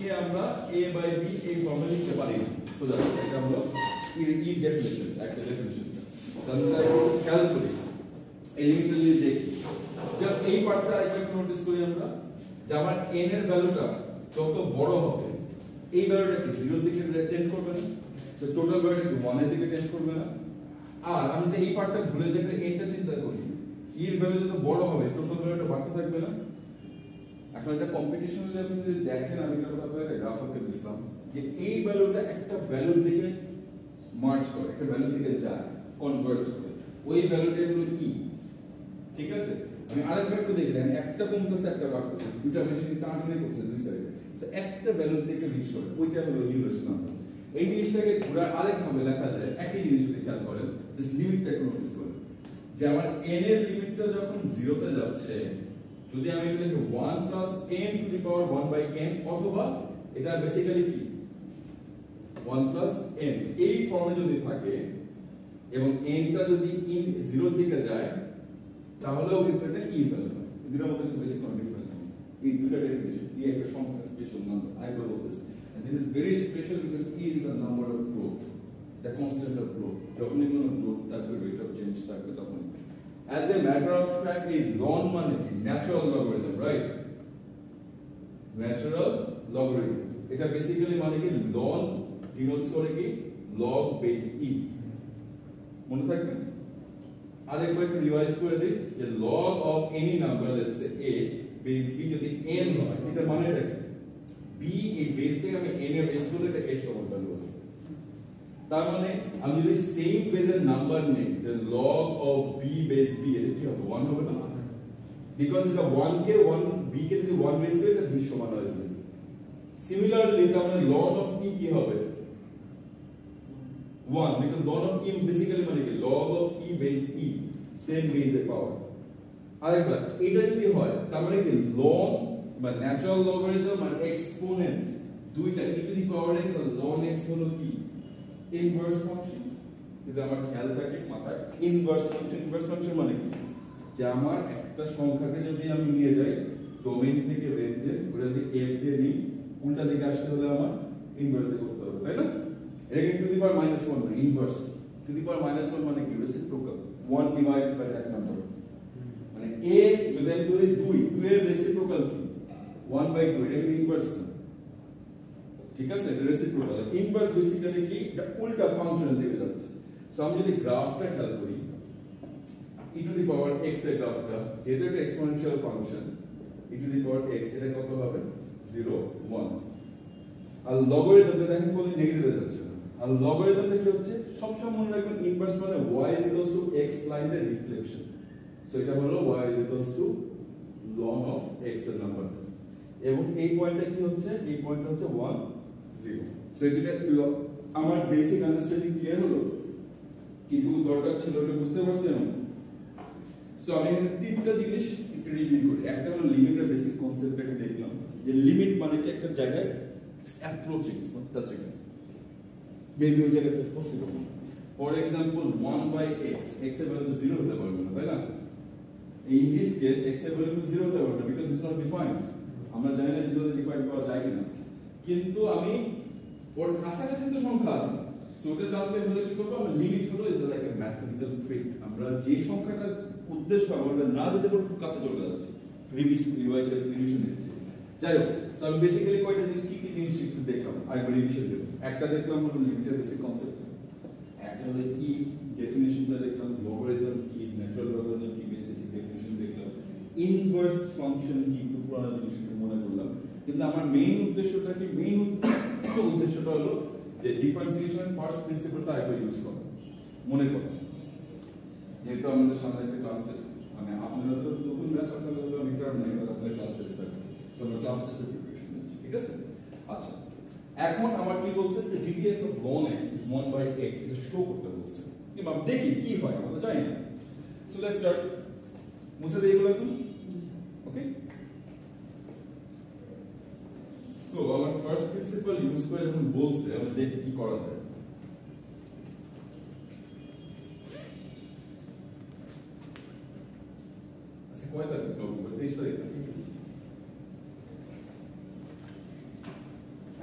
কে আমরা a by b এই ফর্মে লিখতে পারি না সোজা এটা হলো ই ডেফিনিশন একটা ডেফিনিশন তাহলে খেয়াল করি এই লিমিটটা যদি দেখি জাস্ট এই পার্টটা একটু নোটিস করি আমরা যে আমার n এর ভ্যালুটা যত বড় হবে এই ভ্যালুটা কি 0 এর দিকে টেন্ড করবে না সো টোটাল ভ্যালুটা কি 1 এর দিকে টেন্ড করবে না আর আমি যদি এই পার্টটা ভুলে যাই n টা চিন্তা করি e এর ভ্যালু যত বড় হবে টোটাল ভ্যালুটা বাড়তে থাকবে না এখন এটা কম্পিটিশন যদি আপনি যদি দেখেন আমি একটা কথা বলে গ্রাফ আঁকে দিলাম যে এই ভ্যালুটা একটা ভ্যালুর দিকে মার্চ করে একটা ভ্যালুর দিকে যায় কনভার্জ করে ওই ভ্যালুটা হলো e ঠিক আছে আমি আরেকবার একটু দেখি দেন একটা কমতেছে একটা বাড়তেছে দুটো মেশিন টানটানি করছে দুই সাইডে সো একটা ভ্যালুর দিকে রিচ করে ওইটা হলো ইউনিভার্স নাম্বার এই জিনিসটাকে ঘোরা আরেক ভাবে লেখা যায় একই জিনিস যদি খেয়াল করেন জাস্ট লিমিটটা একটু নোটিস করেন যে আমার n এর লিমিটটা যখন 0 তে যাচ্ছে যদি আমি লিখি 1 plus n to the power 1 by n অথবা এটা বেসিক্যালি কি 1 প্লাস n এই ফর্মে যদি থাকে এবং n টা যদি 0 এর দিকে যায় তাহলেও কিন্তু এটা e ভ্যালু হয় দুটোর মধ্যে কিন্তু বেসিক কোনো ডিফারেন্স নেই এই দুটো ডেফিনিশন e একটা সংখ্যা special number I will know this and this is very special because e is the number of growth the constant of growth যখনই কোনো growth থাকবে rate of change থাকবে তখন as a matter of fact a ln মানে natural logarithm right natural logarithm এটা basically মানে কি ln denotes করে কি log base e মনে থাকবে আরেকবার একটু রিভাইজ করে দিই যে log of any number let's say a base b যদি n হয় এটা মানে এটা b এই বেস থেকে আমি n এর বেস করলে এটা এর সমান ভ্যালু হবে তার মানে আমি যদি সেম বেসের নাম্বার নেই যে log of b base b এটা কি হবে 1 হবে না বিকজ এটা 1 কে 1 b কে যদি 1 বেস করি এটা b সমান হয়ে যাবে সিমিলারলি তার মানে log of e কি হবে 1 because log of e basically মানে কি log of e base e same base এর পাওয়ার আরেকবার এটা যদি হয় তার মানে কি log বা ন্যাচারাল লগারিদম আর এক্সপোনেন্ট দুইটা e to the power x আর ln x হলো কি ইনভার্স ফাংশন এটা আমার খেয়াল থাকে মাথায় ইনভার্স ফাংশন মানে কি যে আমার একটা সংখ্যাকে যদি আমি নিয়ে যাই ডোমেইন থেকে রেঞ্জে ওটা যদি f দিয়ে নিই উল্টা দিকে আসতে হলে আমার ইনভার্স দিয়ে করতে হবে তাই না এটা কিন্তু টু দি পাওয়ার -1 না ইনভার্স টু দি পাওয়ার -1 মানে কি reciprocal 1 divided by that number মানে a যদি আমি ধরি 2 এর রেসিপ্রোকাল কি 1 বাই 2 এটা ইনভার্স ঠিক আছে এটা রেসিপ্রোকাল ইনভার্স বেসিক্যালি কি এটা উল্টা ফাংশন দিকে যাচ্ছে সো আমি যদি গ্রাফটা খেয়াল করি e to the power x এর গ্রাফটা যেহেতু এটা exponential function e to the power x এটা কত হবে 0 1 আর লগারিদমটা দেখেন বলি নেগেটিভে যাচ্ছে আর লগারিদমটা কি হচ্ছে সবসময় মনে রাখবেন ইনভার্স মানে y x লাইনের রিফ্লেকশন সো এটা হলো y ln of x এর নাম্বার এবং এই পয়েন্টটা কি হচ্ছে এই পয়েন্টটা হচ্ছে 1 0 সো এটা আমার বেসিক আন্ডারস্ট্যান্ডিং ক্লিয়ার হলো কিন্তু দরকার ছিল এটা বুঝতে পারছেন সো আমি এখানে তিনটা জিনিস একটু রিভিউ করি একটা হলো লিমিটের বেসিক কনসেপ্টটাকে দেখলাম যে লিমিট মানে কি একটা জায়গায় approaching it's not touching maybe ওই জায়গাটা possible for example 1 by x x এর ভ্যালু 0 হতে পারবে না তাই না in this case x এর ভ্যালু 0 হতে পারবে না because it's not defined আমরা জানি না 0 তে ডিফাইন করা যায় কিনা কিন্তু আমি ওর কাছাকাছি তো সংখ্যা আছে সো ওটা জানতে হলে কি করব আমরা লিমিট হলো is like a mathematical trick আমরা যে সংখ্যাটার উদ্দেশ্য আমরা না যেতে পারবো কাছে চলে যাচ্ছে রিভিশন দিচ্ছি যাই হোক সো আমি বেসিক্যালি কয়টা জিনিস কি জিনিস একটু দেখলাম আরেকবার রিভিশন দেব একটা দেখলাম হলো লিমিটের বেসিক কনসেপ্ট একটা হলো কি ডেফিনিশনটা দেখলাম লগারিদম কি ন্যাচারাল লগারিদম কি বেসিক ডেফিনিশন দেখলাম ইনভার্স ফাংশন কি একটু পুরোনো জিনিস একটু মনে করলাম কিন্তু আমার মেইন উদ্দেশ্যটা কি মেইন উদ্দেশ্যটা হলো যে ডিফারেন্সিয়েশন ফার্স্ট প্রিন্সিপলটা একবার ইউজ করা মনে করুন যেহেতু আমাদের সামনে একটা ক্লাস টেস্ট মানে আপনারা তো নতুন ব্যাচ আপনাদের হলো মিটার নেই আপনাদের ক্লাস টেস্ট থাকে সো আমরা ক্লাস টেস্টের প্রিপারেশন নিচ্ছি ঠিক আছে আচ্ছা এখন আমার কি বলছে যে ddx of ln x is 1 by x এটা শো করতে বলছে কিন্তু আমরা দেখি কি হয় আমরা জানি না সো লেটস স্টার্ট মুছে দেই এগুলো এখন ওকে সো আমার ফার্স্ট প্রিন্সিপল ইউজ করে যখন বলছে আমরা দেখি কি করা যায় আচ্ছা কয় তারিখ নভেম্বর 23 তারিখ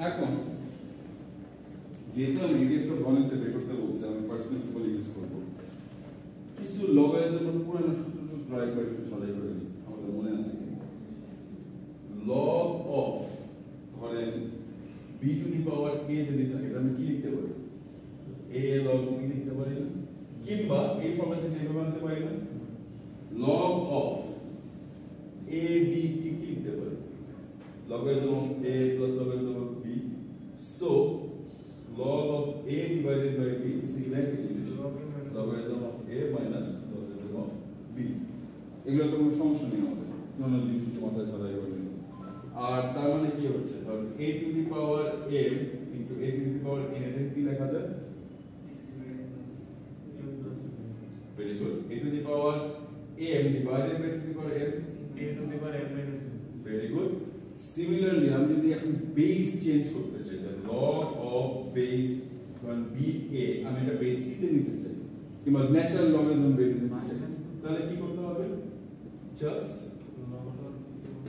এখন যেহেতু আমি রেডিয়াস অফ 1 এর বের করতে বলছি, আমি ফার্স্ট প্রিন্সিপাল ইউজ করব। কিছু লগারিদমের পুরনো সূত্র ট্রাই করে একটু ছড়াই করে দিই, আমাদের মনে আছে কি? লগ অফ ধরেন b two the power a যদি থাকে, এটা আমি কি লিখতে পারি? a log b লিখতে পারি না? কিংবা এই ফর্মে থেকে এভাবে আনতে পারি না? log of a b কি লিখতে পারি? logarithm of a plus logarithm of b. So log of a divided by b is equal to logarithm of a minus logarithm of b. এগুলো তো কোনো সমস্যা নেই আমাদের, কোনো জিনিস মাথায় ছড়াই বলি। আর তার মানে কি হচ্ছে, ধর a two the power m into a two the power n, এটা কি লেখা যায়? Very good. a two the power m divided by to the power m, a to the power m minus n. Very good. Similarly আমি যদি এখন base change করতে চাই, log of base কারণ b a আমি এটা বেস c তে নিতে চাই, কিংবা ন্যাচারাল লগারিদম বেস নিতে চাই, তাহলে কি করতে হবে? জাস্ট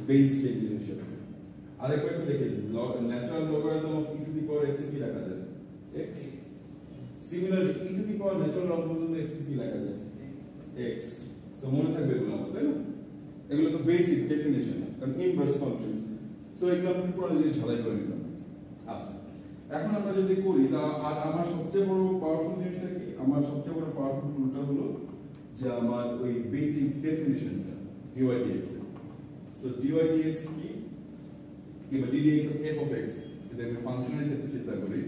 বেস চেঞ্জ হিসেবে আরেকবার একটু দেখি, natural logarithm of e to the power x কি লেখা যায়? x। Similarly e to the power natural logarithm x কি লেখা যায়? x। সো মনে থাকবে এগুলো আমার, তাই না? এগুলো তো বেসিক ডেফিনিশন, কারণ ইনভার্স ফাংশন। সো এগুলো আমি পুরো জিনিস ঝালাই করে নিলাম। আচ্ছা, এখন আমরা যদি করি, তা আর আমার সবচেয়ে বড় পাওয়ারফুল জিনিসটা কি? আমার সবচেয়ে বড় পাওয়ারফুল টুলটা হলো যে আমার ওই বেসিক ডেফিনিশনটা dy dx। So dy dx কি? কিংবা ddx of f of x, যদি আমি ফাংশনের ক্ষেত্রে চিন্তা করি,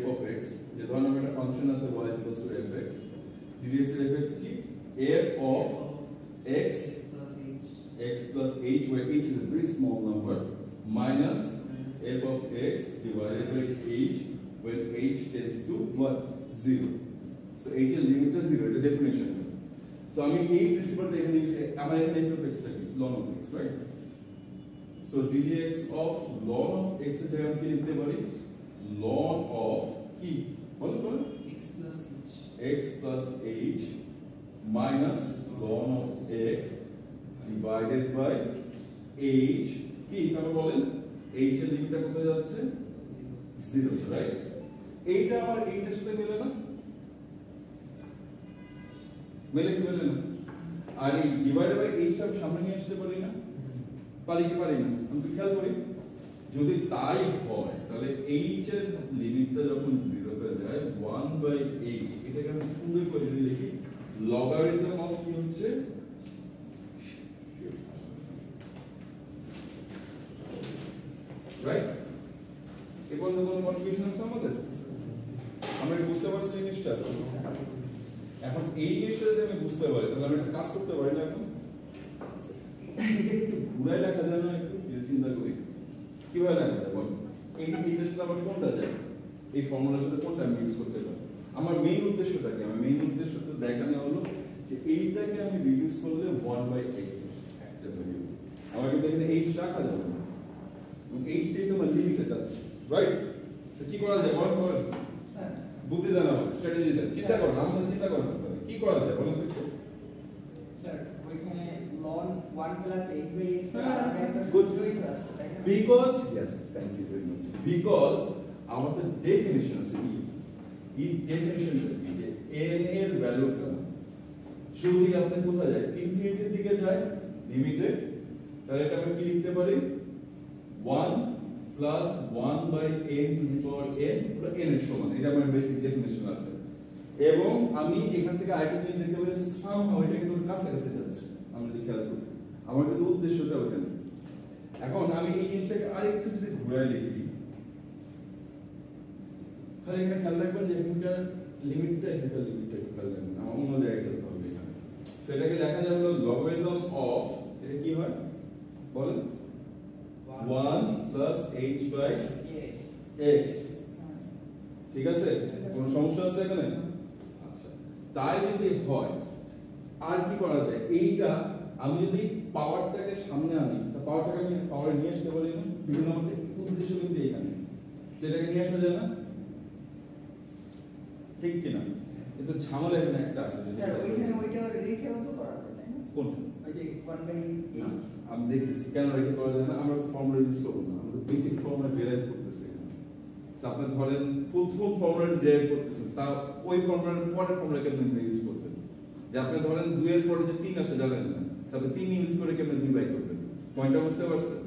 f of x, যে ধরুন আমার একটা ফাংশন আছে y is equal to fx, ddx of fx কি? f of x plus h, where h is a very small number, minus f of x divided by h when h tends to what? 0. So h এর limit is 0, এটা definition. So আমি এই প্রিন্সিপালটা এখানে আমার এখানে f of x থাকে ln of x, right? So ddx of ln of x এর জায়গায় আমি কি লিখতে পারি? ln of কি? বলুন x plus h minus ln of x divided by h কি? তাহলে বলেন h এর লিমিটটা কোথায় যাচ্ছে? 0, রাইট? এইটা আমার এইটার সাথে মেলে না? মেলে কি মেলে না? আর এই ডিভাইডেড বাই h টা সামনে নিয়ে আসতে পারি না? পারি কি পারি না? আমি খেয়াল করি, যদি তাই হয় তাহলে h এর লিমিটটা যখন 0 তে যায় 1/h, এটাকে আমি সুন্দর করে যদি লিখি, লগারিদম অফ কি হচ্ছে? রাইট? এরপর কোনো কনফিউশন আছে আমাদের? আমরা বুঝতে পারছি জিনিসটা? এখন এই জিনিসটা যদি আমি বুঝতে পারি, তাহলে আমি একটা কাজ করতে পারি না? এখন একটু ঘুরাই লেখা যায় না? একটু চিন্তা করি কিভাবে লেখা যায়, বল? এইটার সাথে আমার কোনটা যায়? এই ফর্মুলার সাথে কোনটা আমি ইউজ করতে পারি? আমার মেইন উদ্দেশ্যটা কি? আমার মেইন উদ্দেশ্য তো দেখানো হলো যে এইটাকে আমি রিডিউস করলে 1/x একটা ভ্যালু, আমার কিন্তু এখানে h রাখা যাবে না, h টাই তো আমার লিমিটে যাচ্ছে, রাইট? সো কি করা যায় বল? স্যার বুদ্ধি দেন, আমার স্ট্র্যাটেজি দেন, চিন্তা করুন, আমার সাথে চিন্তা করুন কি করা যায় বলুন তো। স্যার ওইখানে ln 1 plus h by x Good. because yes, thank you very much, because আমাদের ডেফিনিশন আছে এই ডেফিনিশনটা কি, যে n এর ভ্যালুটা যদি আপনি কোথায় যায়, ইনফিনিটির দিকে যায় লিমিটে, তাহলে এটা আমরা কি লিখতে পারি? 1 plus 1/n to the power n, ওটা n এর সমান, এটা আমার বেসিক ডেফিনিশন আছে। এবং আমি এখান থেকে আরেকটা জিনিস লিখতে পারি, সামহাউ এটা কিন্তু কাছাকাছি যাচ্ছে, আমরা যদি খেয়াল করি আমার কিন্তু উদ্দেশ্যটা ওখানে। এখন আমি এই জিনিসটাকে আরেকটু যদি ঘুরাই লিখি, তাহলে এখানে খেয়াল রাখবেন যে এখানকার লিমিটটা একটু খেয়াল রাখবেন, আমার অন্য জায়গায় খেলতে হবে এখানে। সেটাকে লেখা যাবে লগারিদম অফ, এটা কি হয় বলেন? 1 plus h by x, ঠিক আছে? কোন সমস্যা আছে এখানে? আচ্ছা, তাই যদি হয় আর কি করা যায়? এইটা আমি যদি পাওয়ারটাকে সামনে আনি, তা পাওয়ারটাকে আমি পাওয়ারে নিয়ে আসতে পারি না? বিভিন্ন আমাদের উদ্দেশ্য কিন্তু এখানে, সেটাকে নিয়ে আসা যায় না? ঠিক কিনা? কিন্তু ঝামেলা এখানে একটা আছে, স্যার ওইখানে ওইটা রেখেও তো করা যায়, তাই না? কোনটা? ওই যে 1/h আমি দেখতেছি কেন রেখে করা যায় না, আমরা ফর্মুলা ইউজ করব না, আমরা বেসিক ফর্মুলা ডিরাইভ করতেছে আপনি ধরেন প্রথম ফর্মুলা ডিরাইভ করতেছেন তা ওই ফর্মুলার পরের ফর্মুলা কেমনে ইউজ করবেন যে আপনি ধরেন 2 এর পরে যে 3 আসে জানেন না তাহলে 3 ইউজ করে কেমনে 2 বাই করবেন পয়েন্টটা বুঝতে পারছেন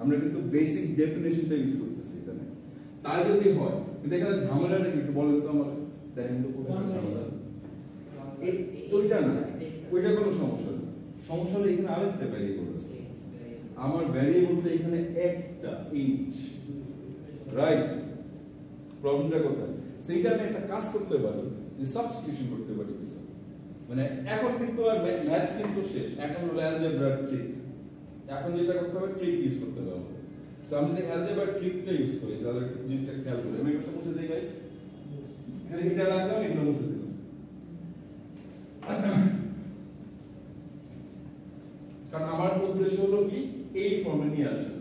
আমরা কিন্তু বেসিক ডেফিনিশনটা ইউজ করতেছি এখানে তাই যদি হয় কিন্তু এখানে ঝামেলাটা কি একটু বলেন তো আমাকে দেখেন তো কোথায় ঝামেলা এই ওইটা না ওইটা কোনো সমস্যা না সমস্যা হলো এখানে আরেকটা ভ্যারিয়েবল আছে আমার ভ্যারিয়েবলটা এখানে একটা ইঞ্চ রাইট প্রবলেমটা কোথায় সেইটা আমি একটা কাজ করতে পারি যে সাবস্টিটিউশন করতে পারি কিছু মানে এখন কিন্তু আর ম্যাথস কিন্তু শেষ এখন হলো অ্যালজেব্রা ট্রিক এখন যেটা করতে হবে ট্রিক ইউজ করতে হবে সো আমি যদি অ্যালজেব্রা ট্রিকটা ইউজ করি তাহলে জিনিসটা খেয়াল করি আমি একটা মুছে দিই গাইস এখানে এটা রাখলাম এটা মুছে দিলাম কারণ আমার উদ্দেশ্য হলো কি এই ফর্মে নিয়ে আসা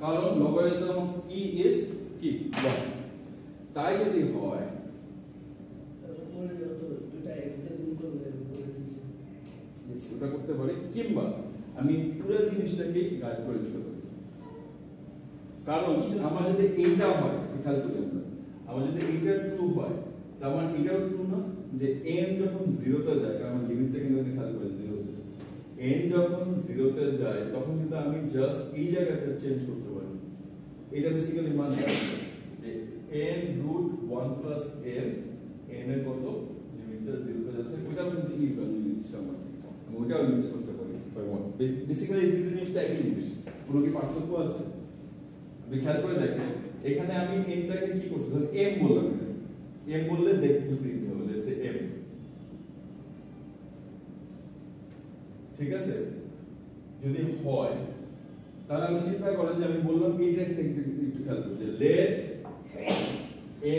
কারণ লগারিদম অফ e ইজ কি 1 তাই যদি হয় সেটা করতে পারি কিংবা আমি পুরো জিনিসটাকে গাইড করে দিতে পারি কারণ আমার যদি এইটা হয় খেয়াল করি আমার যদি এইটা ট্রু হয় তার মানে এটাও ট্রু না যে n যখন 0 তে যায় কারণ লিমিটটা কিন্তু খেয়াল করে 0 তে n যখন 0 তে যায় তখন কিন্তু আমি জাস্ট এই জায়গাটা চেঞ্জ করতে পারি এটা বেসিক্যালি মানে যে n root 1 plus n n এর কত লিমিটটা 0 তে যাচ্ছে ওইটা কিন্তু এই ভ্যালু লিমিটটা আমি ওইটাও ইউজ করতে পারি if I want বেসিক্যালি এই দুটো জিনিসটা একই জিনিস পুরো কি পার্থক্য আছে আপনি খেয়াল করে দেখেন এখানে আমি n টাকে কি করছি ধরুন m বললাম m বললে দেখতে বুঝতে ইজি হবে লেটস সে m ঠিক আছে যদি হয় তাহলে আমি চিন্তা করেন যে আমি বললাম এইটা থেকে একটু খেয়াল করুন যে let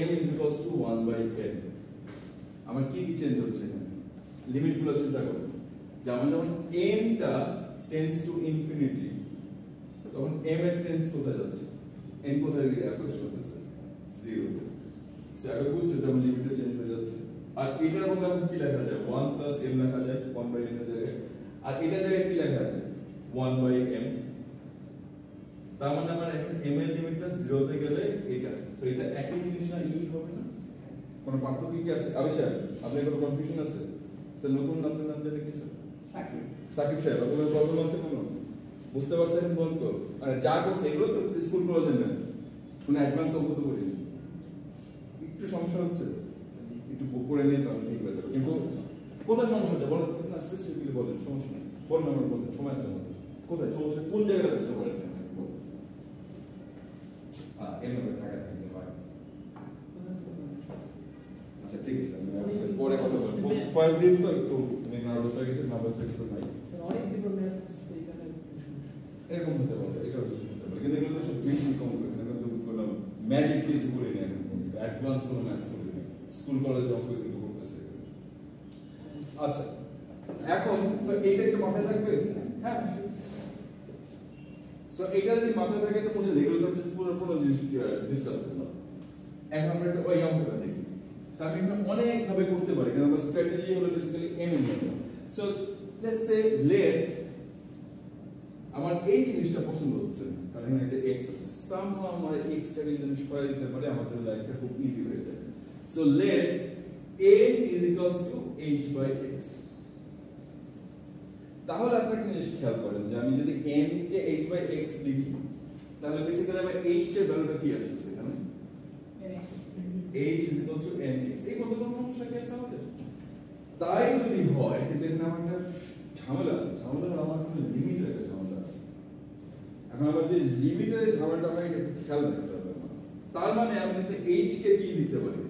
m is equals to 1 by n আমার কি কি চেঞ্জ হচ্ছে এখানে লিমিটগুলো চিন্তা করুন যেমন যখন n টা টেন্ডস টু ইনফিনিটি তখন m এর টেন্স কোথায় যাচ্ছে n কোথায় গিয়ে অ্যাপ্রোচ করতেছে 0 সো এটা বুঝছো যেমন লিমিটটা চেঞ্জ হয়ে যাচ্ছে আর এটার মধ্যে এখন কি লেখা যায় 1 প্লাস m লেখা যায় 1 বাই n এর জায়গায় আর এটার জায়গায় কি লেখা যায় 1 বাই m তার মানে আমার এখন m এর লিমিটটা 0 তে গেলে এটা সো এটা একই জিনিস না ই হবে না কোনো পার্থক্য কি আছে আমি চাই আপনাদের কোনো কনফিউশন আছে স্যার নতুন আপনার নাম জানেন কি স্যার সাকিব সাহেব আপনার প্রবলেম আছে কোনো বুঝতে পারছেন বলতো আর যা করছে এগুলো তো স্কুল কলেজের ম্যাথস কোনো অ্যাডভান্স অবগত করিনি একটু সমস্যা হচ্ছে একটু করে নিয়ে তাহলে ঠিক হয়ে যাবে কিন্তু কোথায় সমস্যা হচ্ছে বলেন না স্পেসিফিকলি বলেন সমস্যা নেই কোন নাম্বার বলেন সময় আছে আমাদের কোথায় সমস্যা কোন জায়গায় বুঝতে পারেন এমনি থাকা থাকতে হয় আচ্ছা ঠিক আছে আমি পরে কথা বলবো ফার্স্ট দিন তো একটু আমি নার্ভাস হয়ে গেছি নাই স্যার অনেক people math বুঝতে এখানে এরকম হতে পারে এটা হতে পারে কিন্তু এগুলো তো সব বেসিক কমপ্লিট এখানে কিন্তু কোনো ম্যাজিক বেসিক করে নেই এখন অ্যাডভান্স কোনো ম্যাথস করে নেই স্কুল কলেজে অঙ্ক কিন্তু করতেছে আচ্ছা এখন সো এইটা একটু মাথায় থাকবে হ্যাঁ সো এটা যদি মাথায় থাকে তো মুছে দেখলে তো পুরো জিনিস ডিসকাস করলাম এখন আমরা একটু ওই অঙ্কটা দেখি সাবমিট অনেক ভাবে করতে পারি কিন্তু আমরা স্ট্র্যাটেজি হলো বেসিক্যালি এম এর মতো সো লেটস সে লেট আমার এই জিনিসটা পছন্দ হচ্ছে না কারণ এখানে একটা x আছে সামহাউ আমার x টাকে যদি আমি সরাই দিতে পারি আমার জন্য লাইফটা খুব ইজি হয়ে যায় so let a is equals to h by x তাহলে আপনারা একটা জিনিস খেয়াল করেন যে আমি যদি n K h by x লিখি তাহলে বেসিক্যালি আমার h এর ভ্যালুটা কি আসছে এখানে h is equals to nx এই মত কোনো সমস্যা কি আছে আমাদের তাই যদি হয় কিন্তু এখানে আমার একটা ঝামেলা আছে ঝামেলা আমার কোনো লিমিটের একটা ঝামেলা আছে এখন আমার যে লিমিটের ঝামেলাটা হয় এটা খেয়াল রাখতে হবে তার মানে আমি কিন্তু h কে কি লিখতে পারি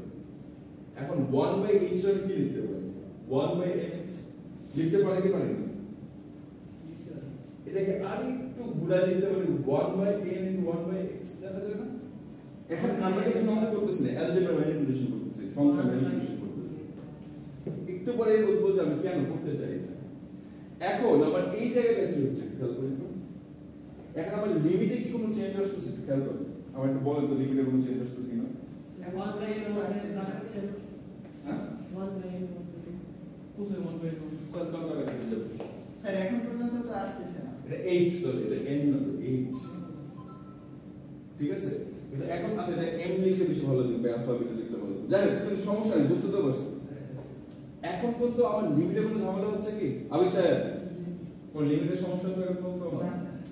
এখন 1 বাই h আমি কি লিখতে পারি 1 বাই nx লিখতে পারি কি পারি না এটাকে আরেকটু ঘুরাই লিখতে পারি 1 by n into 1 by x দেখা যায় না এখন আমরা কিন্তু নরমাল করতেছি না অ্যালজেব্রা ম্যানিপুলেশন করতেছি সংখ্যা ম্যানিপুলেশন করতেছি একটু পরে বুঝবো যে আমি কেন করতে চাই এটা এখন আমার এই জায়গাটা কি হচ্ছে খেয়াল করি তো এখন আমার লিমিটে কি কোনো চেঞ্জ আসছে খেয়াল করি আমার একটু বলেন তো লিমিটে কোনো চেঞ্জ আসছে কিনা 1 by n হ্যাঁ 1 by n কোথায় 1 বাই কাল কাল লাগা দিয়ে যাবে স্যার এখন পর্যন্ত তো আসতেছে না এটা h সরি এটা n না তো h ঠিক আছে? কিন্তু এখন আচ্ছা এটা m লিখলে বেশি ভালো লাগবে আলফা বিটা লিখলে ভালো লাগবে, যাই হোক কিন্তু সমস্যা নেই, বুঝতে তো পারছি। এখন কিন্তু আমার লিমিটে কোনো ঝামেলা হচ্ছে কি আবির সাহেব? কোন লিমিটের সমস্যা আছে এখন পর্যন্ত আমার?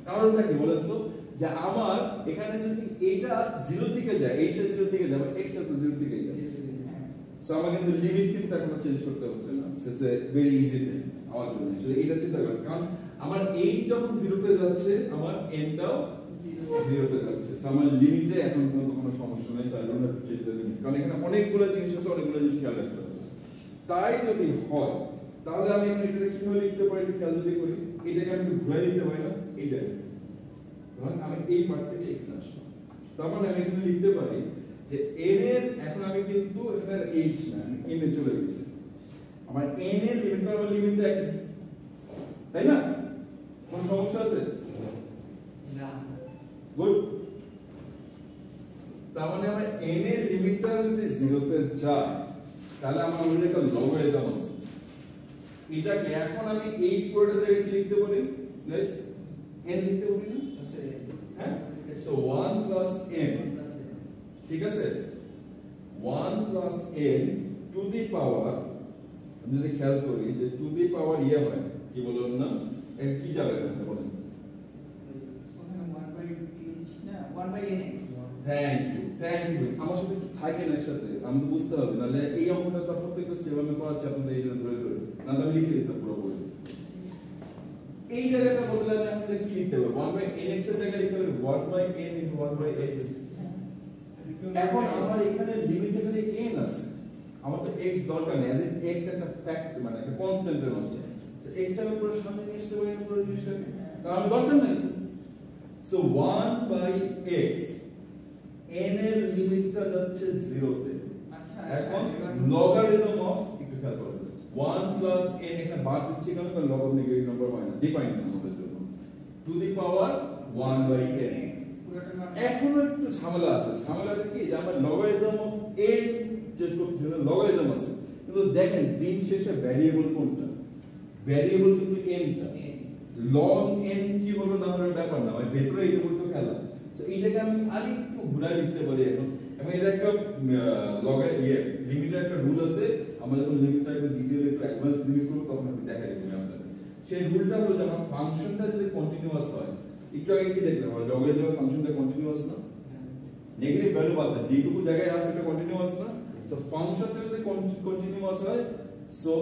কারণটা কি বলেন তো, যে আমার এখানে যদি এটা 0 দিকে যায়, এইটা 0 দিকে যাবে, x টা তো 0 দিকে যায়, সো আমার কিন্তু লিমিট কিন্তু এখন চেঞ্জ করতে হচ্ছে না, সে ভেরি ইজি থিং আমার জন্য। শুধু এটা চিন্তা করেন, কারণ আমার 8 যখন 0 তে যাচ্ছে আমার n টাও 0 তে যাচ্ছে, সো আমার লিমিটে এখন কোনো সমস্যা নেই, so I don't have to change the limit, কারণ এখানে অনেকগুলো জিনিস আছে, অনেকগুলো জিনিস খেয়াল রাখতে হবে। তাই যদি হয় তাহলে আমি এখানে এটা কিভাবে লিখতে পারি একটু খেয়াল যদি করি, এটাকে আমি একটু ঘুরে লিখতে পারি না, এইটা ধরুন আমি এই পার্ট থেকে এখানে আসলাম, তার মানে আমি এখানে লিখতে পারি যে n এর, এখন আমি কিন্তু এখানে h না n এ চলে গেছি, আমার n এর লিমিট আমার লিমিট তো একই, তাই না? কোন সমস্যা আছে? না। গুড। তার মানে আমার n এর লিমিটটা যদি 0 তে যায় তাহলে আমার মনে একটা লগারিদম আছে, এটাকে এখন আমি 8 পুরোটা জায়গায় কি লিখতে পারি গাইস? n লিখতে পারি না? হ্যাঁ, সো 1 প্লাস n, ঠিক আছে? 1 প্লাস n টু দি পাওয়ার, আমি যদি খেয়াল করি যে টু দি পাওয়ার ইয়ে হয় কি বললাম না, এর কি যাবে এখানে বলেন? ওখানে 1/h না 1/nx। থ্যাংক ইউ আমার সাথে একটু থাকেন একসাথে, আমি তো বুঝতে হবে, নাহলে এই অঙ্কটা তো প্রত্যেকটা সেভাবে পড়াচ্ছি আপনাদের এই জন্য ধরে ধরে, না তো আমি লিখে দিতাম পুরোপুরি। এই জায়গাটা বদলে আমি আপনাদের কি লিখতে হবে? 1/nx এর জায়গায় লিখতে হবে 1/n into 1/x। এখন আমার এখানে লিমিট এখানে n আছে, আমার তো x দরকার নেই, as if x একটা ফ্যাক্ট, মানে একটা কনস্ট্যান্টের মতো, সো x টা আমি পুরো সামনে নিয়ে আসতে পারি পুরো জিনিসটাকে, কারণ আমার দরকার নেই। সো 1/x, n এর লিমিটটা যাচ্ছে 0 তে, আচ্ছা এখন লগারিদম অফ, একটু খেয়াল করুন, 1 প্লাস n এখানে বাদ দিচ্ছি কারণ এটা লগ অফ নেগেটিভ নাম্বার হয় না, ডিফাইন না আমাদের জন্য, টু দি পাওয়ার 1/n। এখনো একটু ঝামেলা আছে, ঝামেলাটা কি যে আমার লগারিদম অফ n চেঞ্জ করতে লগারিদম আছে, কিন্তু দেখেন দিন শেষে ভ্যারিয়েবল কোনটা? ভ্যারিয়েবল কিন্তু n টা, লগ n কি হলো না হলো ব্যাপার না, ওই ভেতরে এটা বলতো খেলা। সো এইটাকে আমি আরেকটু ঘুরাই লিখতে পারি এখন, আমি এটা একটা লগের লিমিটের একটা রুল আছে, আমরা যখন লিমিটটা একটু ডিটেইল একটু অ্যাডভান্স লিমিট করব তখন আমি দেখাই দেব আপনাদের। সেই রুলটা হলো যে আমার ফাংশনটা যদি কন্টিনিউয়াস হয়, একটু আগে কি দেখলাম আমরা লগের দেওয়া ফাংশনটা কন্টিনিউয়াস না, নেগেটিভ ভ্যালু বাদ দেন যেটুকু জায়গায় আছে এটা কন্টিনিউয়াস না, সো ফাংশনটা যদি কন্টিনিউয়াস হয়, সো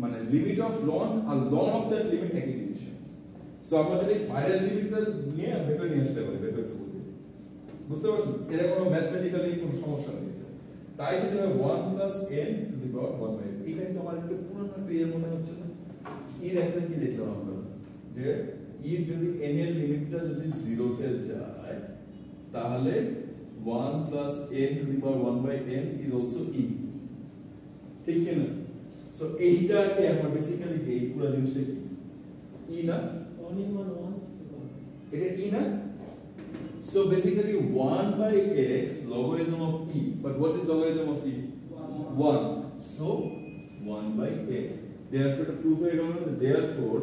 মানে লিমিট অফ লন আর লন অফ দ্যাট লিমিট একই জিনিস। সো আমরা যদি বাইরের লিমিটটা নিয়ে ভেতরে নিয়ে আসতে পারি, ভেতরটা বুঝতে পারছেন? এর কোনো ম্যাথমেটিক্যালি কোনো সমস্যা নেই, তাই যদি হয় 1 plus n to the power 1/n। এটা কিন্তু আমার একটু পুরনো পেয়ের মনে হচ্ছে না, এর একটা কি দেখলাম আমরা যে এর যদি n এর লিমিটটা যদি 0 তে যায় তাহলে 1 plus n to the power 1/n is also e, ঠিক কি না? সো এইটাকে আমরা বেসিক্যালি এই পুরো জিনিসটা কি e না, এটা e না? So basically 1/x logarithm of e, but what is logarithm of e? 1. So 1/x. Therefore the proof is wrong. Therefore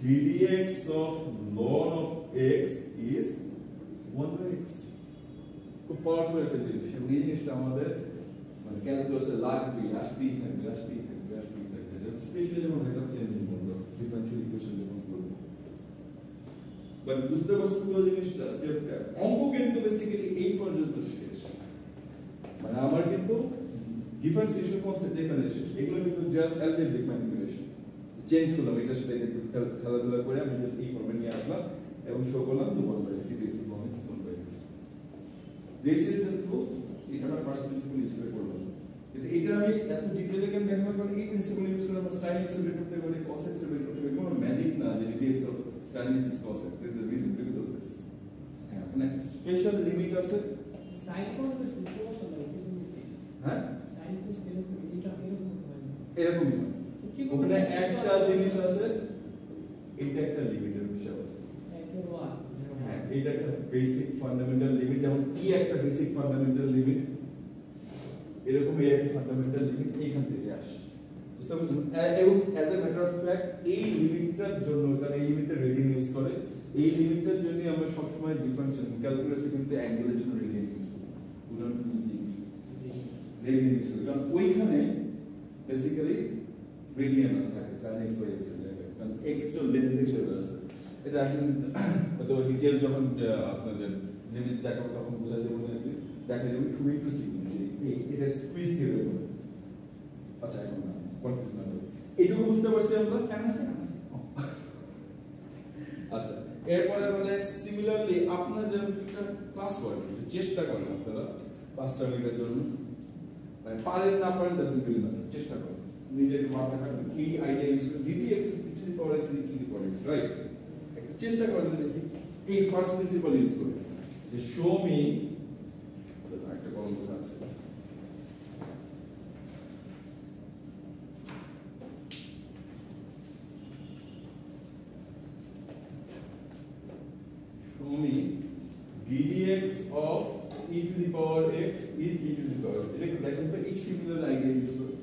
ddx of ln of x is 1/x. খুব পাওয়ারফুল একটা জিনিস, এই জিনিসটা আমাদের মানে ক্যালকুলাসে লাগবে, আসতেই থাকবে। স্পেশালি যখন রেট অফ চেঞ্জ করবো, ডিফারেনশিয়াল ইকুয়েশন যখন করবো, বাট বুঝতে পারছো পুরো জিনিসটা স্টেপটা। অঙ্ক কিন্তু বেসিক্যালি এই পর্যন্ত শেষ, মানে আমার কিন্তু ডিফারেন্সিয়েশন কনসেপ্ট এখানে শেষ, এগুলো কিন্তু জাস্ট অ্যালজেব্রিক ম্যানিপুলেশন, চেঞ্জ করলাম এটা সেটা একটু খেলাধুলা করে আমি জাস্ট এই ফর্মে নিয়ে আসলাম এবং শো করলাম 1/x dx is 1/x. This is the proof. এটা আমরা ফার্স্ট প্রিন্সিপল ইউজ করে করলাম, কিন্তু এটা আমি এত ডিটেইলে কেন দেখাবো, কারণ এই প্রিন্সিপল ইউজ করে আমরা সাইন এক্স বের করতে পারি, cos এক্স বের করতে পারি, কোনো ম্যাজিক না যে dx of sin x is cos x. There is a reason because of this. হ্যাঁ, মানে স্পেশাল লিমিট আছে। সাইন কোস তো সূত্র আছে না, হ্যাঁ, সাইন কোস এরকম এটা এরকম হয়, এরকমই হয়। ওখানে একটা জিনিস আছে, এটা একটা লিমিটের বিষয় আছে। হ্যাঁ, এটা একটা বেসিক ফান্ডামেন্টাল লিমিট, যেমন কি একটা বেসিক ফান্ডামেন্টাল লিমিট, এরকম এই একটা ফান্ডামেন্টাল লিমিট এইখান থেকে আসে, বুঝতে পারছেন? এবং as a matter of fact এই লিমিটটার জন্য, কারণ এই লিমিটটা রেডিং ইউজ করে, এই লিমিটটার জন্য আমরা সবসময় ডিফারেন্সিয়েশন ক্যালকুলাসে কিন্তু অ্যাঙ্গেলের জন্য রেডিয়ান ইউজ করি। উদাহরণ রেডিয়ান ইউজ করি কারণ ওইখানে বেসিক্যালি রেডিয়ান থাকে sin x by x এর জায়গায়, কারণ x তো লেন্থ হিসেবে আছে। এটা এখন হয়তো ডিটেইল যখন আপনাদের জিনিস দেখাবো তখন বোঝা যাবে না, দেখা যাবে খুব ইন্টারেস্টিং এটা স্কুইজ থিওরি বলে। আচ্ছা এখন না কনফিউজ না হবে, এটুকু বুঝতে পারছি আমরা। আচ্ছা এরপরে তাহলে সিমিলারলি আপনাদের একটা ক্লাস করেন, চেষ্টা করেন আপনারা 5টা মিনিটের জন্য, মানে পারেন না পারেন ডাজন্ট রিয়েলি ম্যাটার, চেষ্টা করেন নিজের মাথায় রাখুন কি আইডিয়া ইউজ করে ddx two the power x কি দি পাওয়ার x, রাইট? একটা চেষ্টা করেন যে এই ফার্স্ট প্রিন্সিপাল ইউজ করে যে শো মি একটা কলম কথা আছে show me ddx of e to the power x is e to the power, এটা কি দেখেন তো এই সিমিলার আইডিয়া ইউজ করে।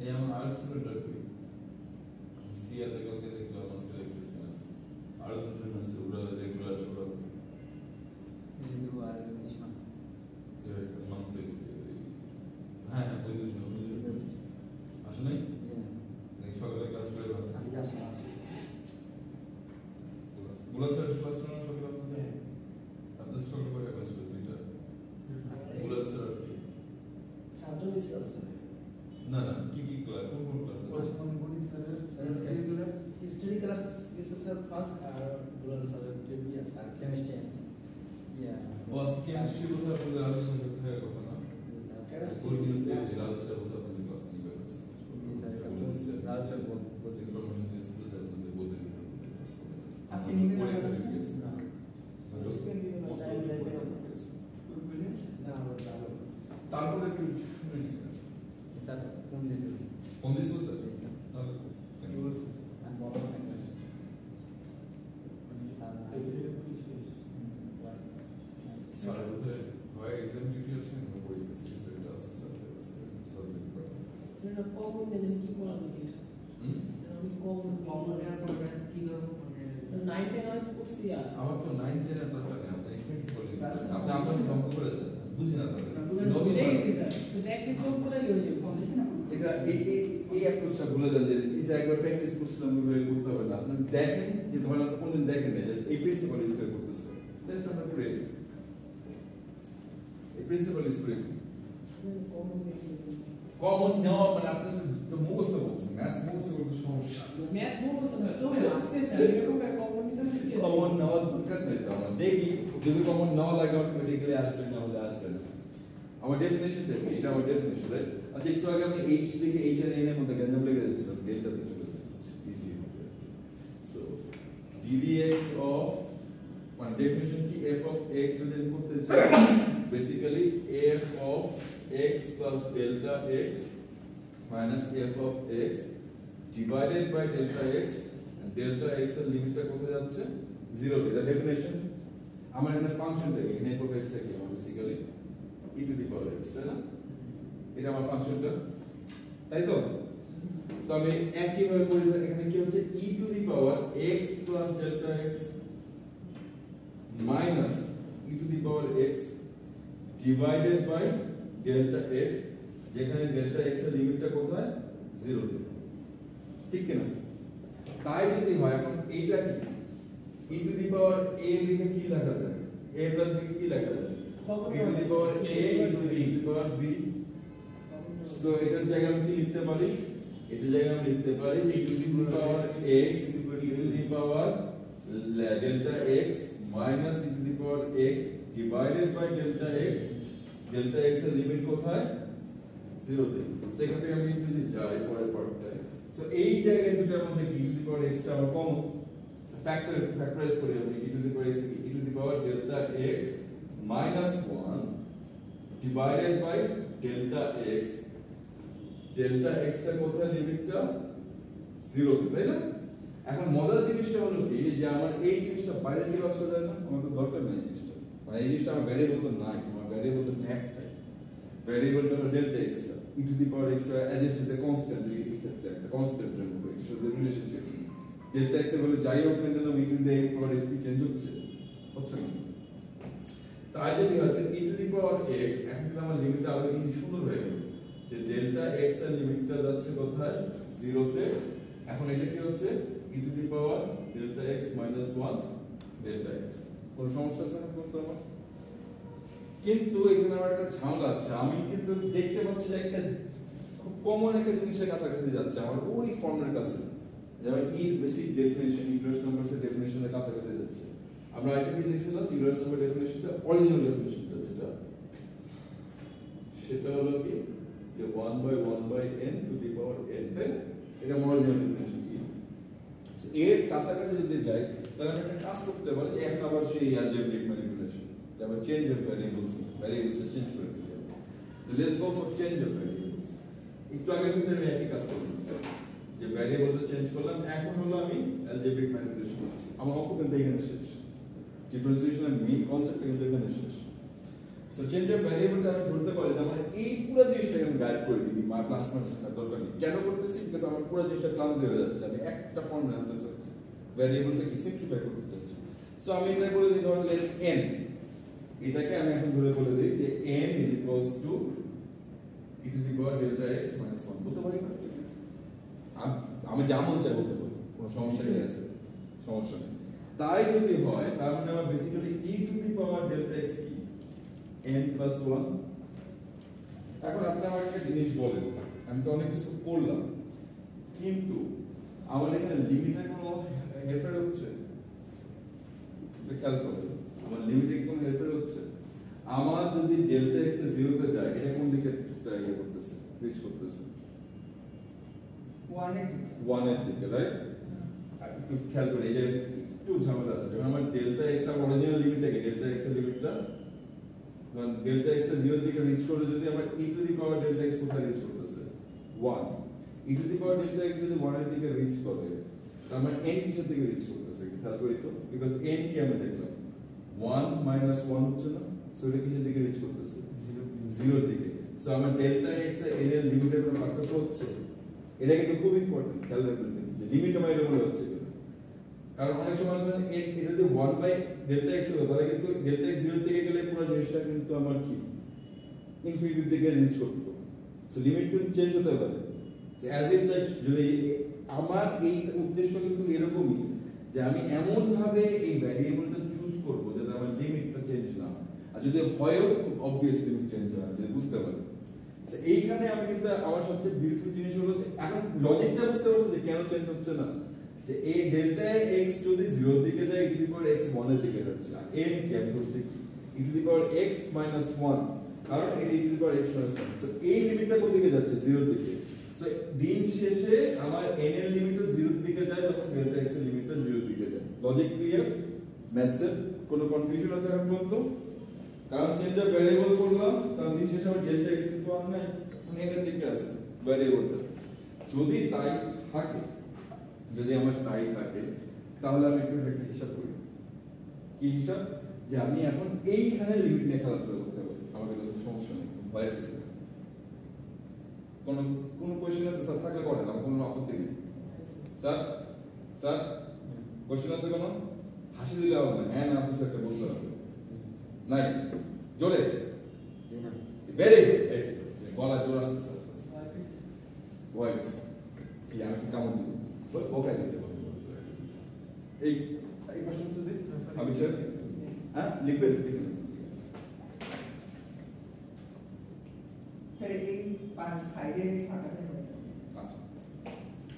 এই আমার আর্টস স্টুডেন্টরা কই সিআর কালকে দেখলাম আজকে দেখতেছি না, আর দুজন আছে ওরা রেগুলার সবাই হিন্দু আর দেশমান নাম পেয়েছি। হ্যাঁ হ্যাঁ ওই দুজন আসলে নাই সকালে ক্লাস করে বুলাত স্যার ক্লাস করেন সকালে আপনাদের? আপনাদের সকালে কয়টা ক্লাস করে? দুইটা। বুলাত স্যার আর কি না না কি কি ক্লাস কোন কোন class history class is sir first dual sir trivia sir chemistry ও আজকে কেমিস্ট্রি কথা আপনাদের আলোচনা করতে হয় কথা না স্কুল নিউজ দেখছি রাজু স্যার কথা আপনাদের ক্লাস নিবে আছে রাজু স্যার বলতে ইনফরমেশন দিয়ে স্কুলে যায় আপনাদের বলতে আজকে নিবে না তারপরে একটু শুনে নিন স্যার ফোন দিয়েছিল ফোন দিছিল স্যার তাহলে আর বড় ক্লাস স্যার বোধহয় হয় এক্সাম ডিউটি আছে না পরীক্ষা সিরিজটা আছে স্যার স্যার সেটা কমন নেন কি করা নাকি আমি কমন এর পরে কি করব মানে 9 10 আমি করছি আর আমার তো 9 10 এর দরকার নেই আপনি প্রিন্সিপাল ইউজ করেন আপনি আপনার কম করে দেন বুঝি না তাহলে দেখছি স্যার তো দেখতে কম করে হয়ে যাবে কমিশন এটা এই এই অ্যাপ্রোচটা ভুলে যান যে এটা একবার প্র্যাকটিস করছিলাম ওইভাবে করতে হবে না। আপনি দেখেন যে ধরেন আপনি কোনদিন দেখেন না, জাস্ট এই প্রিন্সিপাল ইউজ করে করতেছেন, দ্যাটস আ প্রে। এই প্রিন্সিপাল ইউজ করে কমন নেওয়া মানে আপনি তো মুখস্থ বলছেন, ম্যাথস মুখস্থ করতে সমস্যা। ম্যাথ মুখস্থ না, চলে আসতে স্যার এরকম একটা কমন নিতে হবে। কমন নেওয়ার দরকার নেই তো আমার। দেখি যদি কমন নেওয়া লাগে অটোমেটিক্যালি আসবে, না হলে আসবে না। আমার ডেফিনেশনটা কি? এটা আমার ডেফিনেশন, রাইট? আচ্ছা, একটু আগে আমি h লিখে h আর n এর মধ্যে গ্যাঞ্জাম লেগে যাচ্ছিলাম, ডেল্টা দিয়ে চলে যাচ্ছে ইজি হবে। সো ddx অফ মানে ডেফিনেশন কি, f অফ x যদি আমি করতে চাই basically f of x plus delta x minus f of x divided by delta x, delta x এর লিমিটটা কোথায় যাচ্ছে? 0 তে। এটা ডেফিনেশন। আমার এখানে ফাংশনটা কি, f অফ x টা কি? আমার basically e to the power x, তাই না? এটা আমার ফাংশনটা, তাই তো? সো আমি একই ভাবে করি, এখানে কি হচ্ছে e to the power x plus delta x minus e to the power x divided by delta x, যেখানে ডেল্টা x এর লিমিটটা কোথায়? 0 তে, ঠিক কি না? তাই যদি হয়, এখন এইটা কি e to the power a লিখে কি লেখা যায়? a প্লাস b কি লেখা যায়? e to the power a into e to the power b. So এটার জায়গায় আমি কি লিখতে পারি? এটার জায়গায় আমি লিখতে পারি e to the power x e to the power delta x minus e to the power x divided by delta x. delta x এর লিমিট কোথায়? 0 তে। সেখান থেকে আমি যদি যাই পরের পার্টটায়, সো এই জায়গায় দুটোর মধ্যে e to the power x টা আমরা কমন ফ্যাক্টরাইজ করি, আমি e to the power x e to the power delta x minus 1 divided by delta x. delta x টা কোথায়? লিমিটটা 0 তে, তাই না? এখন মজার জিনিসটা হলো কি যে আমার এই জিনিসটা বাইরে থেকে আসা যায় না, আমার তো দরকার নাই জিনিসটা, মানে এই জিনিসটা আমার ভ্যারিয়েবল তো নাই, আমার ভ্যারিয়েবল তো একটাই, ভ্যারিয়েবলটা হলো ডেল্টা x টা, e to the power x as if is a constant, এই ক্ষেত্রে একটা কনস্ট্যান্ট এর মতো, এটা শুধু রিলেশনশিপ। ডেল্টা x এর বলে যাই হোক না কেন e to the power x কি চেঞ্জ হচ্ছে না? তাই যদি হচ্ছে e to the power x, এখন কিন্তু আমার লিমিটটা আরো ইজি সুন্দর হয়ে গেল যে ডেল্টা x এর লিমিটটা যাচ্ছে কোথায়? 0 তে। এখন এটা কি হচ্ছে e to the power delta x minus 1 delta x। কোন সমস্যা আছে না কোনটা আমার? কিন্তু এখানে আমার একটা ঝামেলা আছে, আমি কিন্তু দেখতে পাচ্ছি যে একটা খুব কমন একটা জিনিসের কাছাকাছি যাচ্ছে আমার ওই ফর্মের কাছে, যেমন e বেসিক ডেফিনিশন, ইউলার্স নাম্বারসের ডেফিনিশনের কাছাকাছি যাচ্ছে। আমরা আগে কি দেখছিলাম? ইউলার্স নাম্বার ডেফিনিশনটা, অরিজিনাল ডেফিনিশনটা যেটা, সেটা হলো কি যে 1 by 1 by n to the power n, তাই না? এটা অরিজিনাল ডেফিনিশন। এর কাছাকাছি যদি যাই তাহলে আমরা একটা কাজ করতে পারি যে এখন আবার সেই অ্যালজেব্রিক ম্যানিপুলেশন, তারপর চেঞ্জ অফ ভ্যারিয়েবলস চেঞ্জ করে দিতে হবে। তো let's go for change of variables. একটু আগে কিন্তু আমি একই কাজ করলাম, যে ভ্যারিয়েবলটা চেঞ্জ করলাম, এখন হলো আমি অ্যালজেব্রিক ম্যানিপুলেশন করছি। আমার অঙ্ক কিন্তু এখানে শেষ, ডিফারেন্সিয়েশনের মেইন কনসেপ্ট কিন্তু এখানে শেষ। সো চেঞ্জ অফ ভ্যারিয়েবলটা আমি ধরতে পারি যে আমার এই পুরো জিনিসটাকে আমি গাইড করে দিই, মা প্লাস মাইনাস দরকার নেই। কেন করতেছি? বিকজ আমার পুরো জিনিসটা ক্লামজি হয়ে যাচ্ছে, আমি একটা ফর্মে আনতে চাচ্ছি, ভ্যারিয়েবলটাকে সিম্পলিফাই করতে চাচ্ছি। সো আমি এটা বলে দিই, ধরুন n, এটাকে আমি এখন ধরে বলে দিই যে n is equals to e to the power delta x minus 1 বলতে পারি না? আমি যেমন চাই বলতে পারি, কোনো সমস্যা নেই, আছে সমস্যা নেই। তাই যদি হয় তার মানে আমার basically e to the power delta x কি n plus 1। এখন আপনি আমাকে একটা জিনিস বলেন, আমি তো অনেক কিছু করলাম, কিন্তু আমার এখানে লিমিটের কোনো হেরফের হচ্ছে? খেয়াল করুন, আমার লিমিটে কোনো হেরফের হচ্ছে? আমার যদি ডেল্টা x টা 0 তে যায়, এটা কোন দিকে ইয়ে করতেছে, রিচ করতেছে? 1 এর দিকে, রাইট? একটু খেয়াল করে, এই যে একটু ঝামেলা আছে, যখন আমার ডেল্টা x এর অরিজিনাল লিমিট থাকে, ডেল্টা x এর লিমিটটা যখন ডেল্টা x এর 0 দিকে রিচ করে, যদি আমার e to the power delta x কোথায় রিচ করতেছে? 1। e to the power delta x যদি 1 এর দিকে রিচ করে, তার মানে n কিসের দিকে রিচ করতেছে? খেয়াল করি তো, বিকজ n কি আমরা দেখলাম 1 minus 1 হচ্ছে না, সো এটা কিসের দিকে রিচ করতেছে? 0 এর দিকে। সো আমার ডেল্টা x এর n এর লিমিটের কোনো পার্থক্য হচ্ছে? এটা কিন্তু খুব ইম্পর্টেন্ট, খেয়াল রাখবেন যে লিমিট আমার এটা বলে হচ্ছে, কারণ অনেক সময় ধরেন এটা যদি 1 বাই ডেল্টা x হতো, তাহলে কিন্তু ডেল্টা x 0 থেকে গেলে পুরো জিনিসটা কিন্তু আমার কি ইনফিনিটির দিকে রিচ করতো। সো লিমিট কিন্তু চেঞ্জ হতে পারে। অ্যাজ ইফ দ্যাট যদি আমার এই উদ্দেশ্য কিন্তু এরকমই যে আমি এমন ভাবে এই ভ্যারিয়েবলটা চুজ করব যাতে আমার লিমিটটা চেঞ্জ না হয়, আর যদি হয়ও খুব অবভিয়াসলি চেঞ্জ হয় যে বুঝতে পারি। এইখানে আমি কিন্তু আমার সবচেয়ে বিউটিফুল জিনিস হলো যে এখন লজিকটা বুঝতে পারছো যে কেন চেঞ্জ হচ্ছে না, যে এই ডেল্টা এক্স যদি 0 এর দিকে যায় e to the power x 1 এর দিকে যাচ্ছে, আর n কি আমি ধরছি e to the power x minus 1, কারণ এটা e to the power x minus 1, so এই লিমিটটা কোন দিকে যাচ্ছে 0 এর দিকে। সো দিন শেষে আমার n এর লিমিটও 0 এর দিকে যায় যখন ডেল্টা x এর লিমিটটা 0 এর দিকে যায়। Logic clear? ম্যাথসের কোনো কনফিউশন আছে এখন পর্যন্ত? কারণ চেঞ্জ অফ ভ্যারিয়েবল করলাম, কারণ দিন শেষে আমার ডেল্টা x কিন্তু আর নাই, n এর দিকে আছে ভ্যারিয়েবলটা। যদি তাই থাকে, যদি আমার তাই থাকে, তাহলে আমি একটু একটা হিসাব করি। কি হিসাব? যে আমি এখন এইখানে লিমিট নিয়ে খেলাধুলা করতে পারি, আমাদের কোনো সমস্যা নেই, ভয়ের কিছু নেই। কোনো কোয়েশ্চেন আছে স্যার? থাকলে করেন, আমার কোনো আপত্তি নেই। স্যার স্যার কোয়েশ্চেন আছে কোনো? হাসি দিলে হবে না, হ্যাঁ না কিছু একটা বলতে হবে। নাই জোরে, ভেরি গুড, গলা জোর আসতেছে আস্তে আস্তে, ভয় কিছু কি আমি কি কামড় দিব? ওকে দিতে বলবো এই এই প্রশ্ন যদি আমি স্যার হ্যাঁ লিখবেন লিখবেন স্যার এই পাঁচ সাইডে ফাঁকাতে হবে। আচ্ছা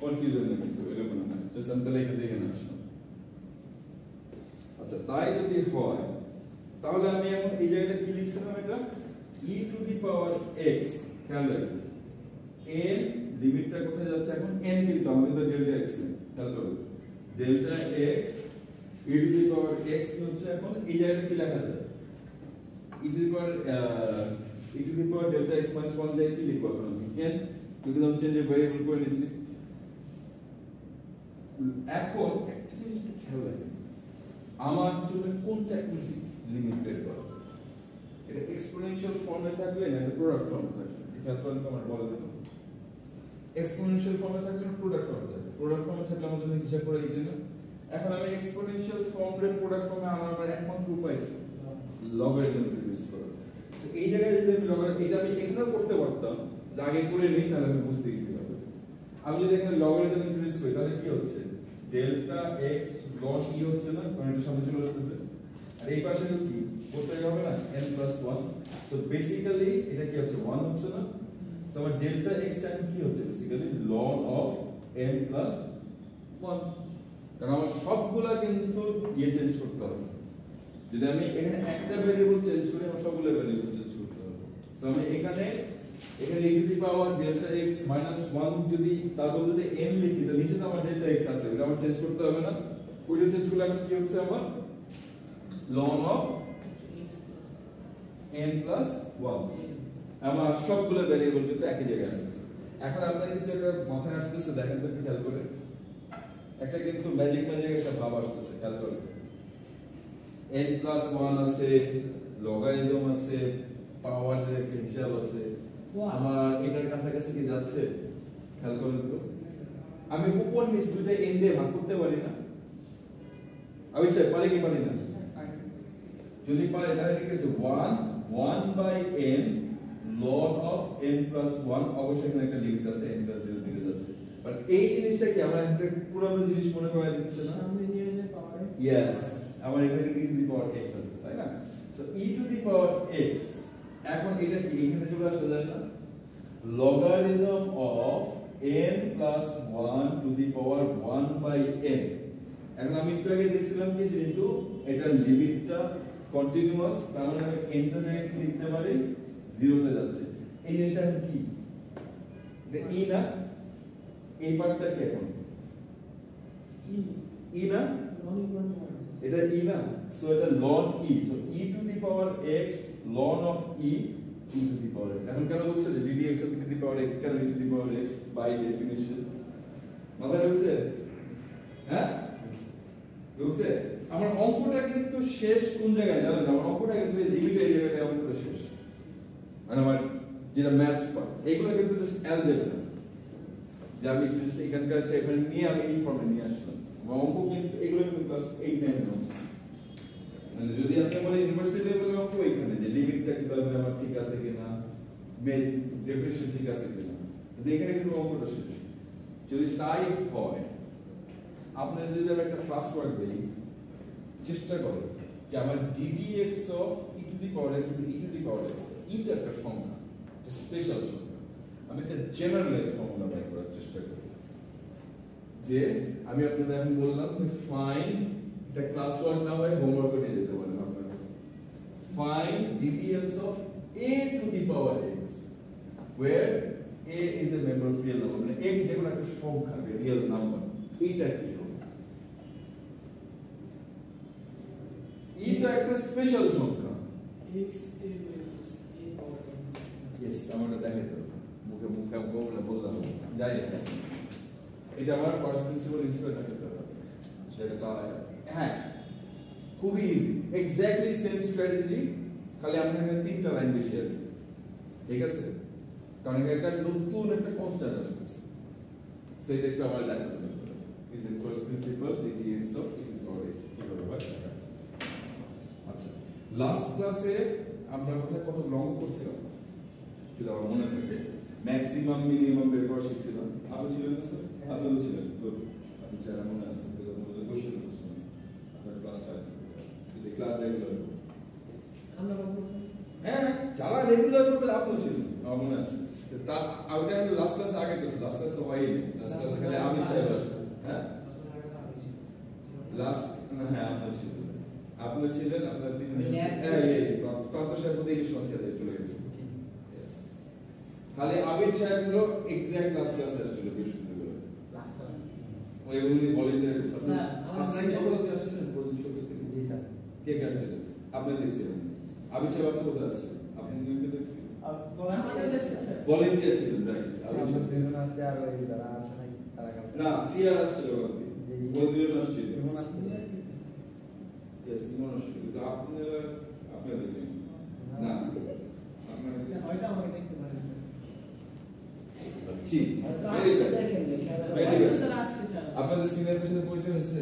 কনফিউশন নেই কিন্তু এরকম না, জাস্ট সিম্পল এটা দেখে না আসলে। আচ্ছা তাই যদি হয় তাহলে আমি এখন এই জায়গাটা কি লিখছিলাম, এটা e to the power x, খেয়াল রাখবেন n লিমিটটা কোথায় যাচ্ছে এখন, n কিন্তু আমাদের তো ডেল্টা x নেই, খেয়াল করুন delta x e to the power x কি হচ্ছে এখন এই জায়গাটা কি লেখা যায়, e to the power delta x minus 1 যায় কি লিখবো এখন আমি n, যদি আমি চেঞ্জ ভ্যারিয়েবল করে নিচ্ছি। এখন একটা জিনিস একটু খেয়াল রাখবেন, আমার জন্য কোনটা ইজি লিমিট বের করা, এটা এক্সপোনেনশিয়াল ফর্মে থাকলে না প্রোডাক্ট ফর্মে থাকলে, খেয়াল করেন তো আমার বলে দিলাম এক্সপোনেনশিয়াল ফর্মে থাকলে না প্রোডাক্ট ফর্মে থাকলে, প্রোডাক্ট ফর্মে থাকলে আমার জন্য হিসাব করা ইজি না। এখন আমি এক্সপোনেনশিয়াল ফর্মে প্রোডাক্ট ফর্মে আমার একমাত্র উপায় লগারিদম ইউজ করা। সো এই জায়গায় যদি আমি লগারিদম, এটা আমি এখানেও করতে পারতাম, আগে করে নেই তাহলে আমি বুঝতে ইজি হবে। আমি যদি এখানে লগারিদম ইউজ করি তাহলে কি হচ্ছে, ডেল্টা x log e হচ্ছে না, কারণ এটা সামনে চলে আসতেছে, আর এই পাশে কি কোথায় হবে না n plus 1, সো বেসিক্যালি এটা কি হচ্ছে 1 হচ্ছে না, সো আমার ডেল্টা x টাইম কি হচ্ছে basically ln of n plus 1, কারণ আমার সবগুলা কিন্তু ইয়ে চেঞ্জ করতে হবে। যদি আমি এখানে একটা ভ্যারিয়েবল চেঞ্জ করি আমার সবগুলা ভ্যারিয়েবল চেঞ্জ করতে হবে। সো আমি এখানে e to the power delta x minus 1 যদি তারপর যদি n লিখি তাহলে নিচে তো আমার ডেল্টা x আছে, এটা আমার চেঞ্জ করতে হবে না, ওইটা চেঞ্জ করলে এখন কি হচ্ছে আমার ln of n plus 1, আমার সবগুলো ভ্যারিয়েবল কিন্তু একই জায়গায় আসছে। এখন আপনাদের কিছু একটা মাথায় আসতেছে, দেখেন তো একটু খেয়াল করে, একটা কিন্তু ম্যাজিক একটা ভাব আসতেছে, খেয়াল করে n plus 1 আছে, লগারিদম আছে, পাওয়ারের একটা হিসাব আছে, আমার এটার কাছাকাছি কি যাচ্ছে, খেয়াল করেন তো। আমি উপর নিচ দুইটা n দিয়ে ভাগ করতে পারি না, আমি চাই পারি কি পারি না, যদি পারি তাহলে কি হচ্ছে 1 by n ln of n plus 1, অবশ্যই এখানে একটা লিমিট আছে n plus 0 দিকে যাচ্ছে, বাট এই জিনিসটা কি আমরা একটা পুরনো জিনিস মনে করাই দিচ্ছে না, সামনে নিয়ে যায় পাওয়ারে, ইয়েস আমার এখানে e to the power x আছে, তাই না, so e to the power x, এখন এটা কি এখানে চলে আসা যায় না, logarithm of n plus 1 to the power 1 by n। এখন আমি একটু আগে দেখছিলাম কি যেহেতু এটা লিমিটটা কন্টিনিউয়াস, তার মানে আমি n টা জায়গায় কি লিখতে পারি 0 তে যাচ্ছে, এই জিনিসটা কি এটা e না, এই পার্টটা কি এখন e না, এটা e না, সো এটা ln e, so e to the power x ln of e e to the power x, এখন কেন বলছে যে ddx to the power x কেন e to the power x by definition, মাথায় ঢুকছে? হ্যাঁ ঢুকছে? আমার অঙ্কটা কিন্তু শেষ কোন জায়গায় জানেন, আমার অঙ্কটা কিন্তু এই লিমিটের জায়গাটায় অঙ্কটা শেষ, মানে আমার যেটা ম্যাথস পার্ট, এগুলো কিন্তু জাস্ট অ্যালজেব্রা, যে আমি জাস্ট এখানকার এখানে নিয়ে আমি এই ফর্মে নিয়ে আসলাম, আমার অঙ্ক কিন্তু এগুলো কিন্তু ক্লাস 8 9 এর অঙ্ক, মানে যদি আপনি বলেন ইউনিভার্সিটি লেভেলের অঙ্ক এখানে যে লিমিটটা কিভাবে আমার ঠিক আছে কিনা, মেন ডেফিনিশন ঠিক আছে কিনা, কিন্তু এখানে কিন্তু অঙ্কটা শেষ। যদি তাই হয় আপনাদের যদি আমি একটা ক্লাস ওয়ার্ক দিই চেষ্টা করো যে আমার ddx of e to the power x e to the power x ই তো একটা সংখ্যা একটা স্পেশাল সংখ্যা আমি একটা জেনারেলাইজ ফর্মুলা বের করার চেষ্টা করি যে আমি আপনাদের এখন বললাম যে ফাইন্ড এটা ক্লাস ওয়ার্ক না হয় হোমওয়ার্ক নিয়ে যেতে পারেন আপনারা find ddx of a two the power x where a is a member of real number মানে x যেকোনো একটা সংখ্যা রিয়েল নাম্বার এইটা কি হবে ই তো একটা স্পেশাল সংখ্যা x a minus a power n yes আমাকে দেখাইতে হবে মুখে মুখে বললাম যাই আছে এটা আমার ফার্স্ট প্রিন্সিপাল ইউজ করে দেখাতে হবে সেটা হ্যাঁ খুবই ইজি এক্স্যাক্টলি সেম স্ট্র্যাটেজি খালি আপনার এখানে তিনটা লাইন বেশি আসবে ঠিক আছে কারণ এটা নতুন একটা কনসেপ্ট আসছে সেটা একটু আমার দেখাতে হবে is in first principal ddx of e to the power x কিভাবে হয় আচ্ছা লাস্ট ক্লাসে আমরা কোথায় কত লং করছিলাম যদি আমার মনে থাকে ম্যাক্সিমাম মিনিমাম বের করা শিখছিলাম আপনি ছিলেন না স্যার আপনি তো ছিলেন আপনি স্যার মনে আছে আপনাদের কোশ্চেন করছিলেন আপনার ক্লাস 5 যদি ক্লাস রেগুলার আমরা কত বলছি হ্যাঁ যারা রেগুলার করবে আপনি ছিলেন আমার মনে আছে তা আউটে আমি লাস্ট ক্লাসে আগে করছি লাস্ট ক্লাস তো হয়নি লাস্ট ক্লাসে খালি আমি সাহেব হ্যাঁ লাস্ট হ্যাঁ আপনি ছিলেন আপনার তিন এই প্রফেসর সাহেব বলে ইংলিশ মাস খেতে চলে গেছে খালি আবির সাহেব হলো এক্সাক্ট লাস্ট ক্লাসে আসছিল বিশ্ববিদ্যালয়ে ওই উনি ভলান্টিয়ার স্যার আপনারা কত লোক আসছিলেন প্রজেক্ট শোকেসে জি স্যার কে কে আসছিলেন আপনি দেখছিলেন আবির সাহেব আপনি কোথায় আসছেন আপনি নিউকে দেখছেন আমাদের দেখছেন স্যার ভলান্টিয়ার ছিলেন রাইট আমরা দুজন আসছে আর ওই যারা আসে নাই তারা কাছে না সিআর আসছিল আপনি ওই দুজন আসছিল ইমন আসছে ইয়েস ইমন আসছিল কিন্তু আপনারা দেখলেন না আপনারা স্যার হয়তো আমাকে দেখতে পারেন স্যার জি ভেরি গুড স্যার আসছে স্যার আপনাদের সিনিয়রদের সাথে পরিচয় হয়েছে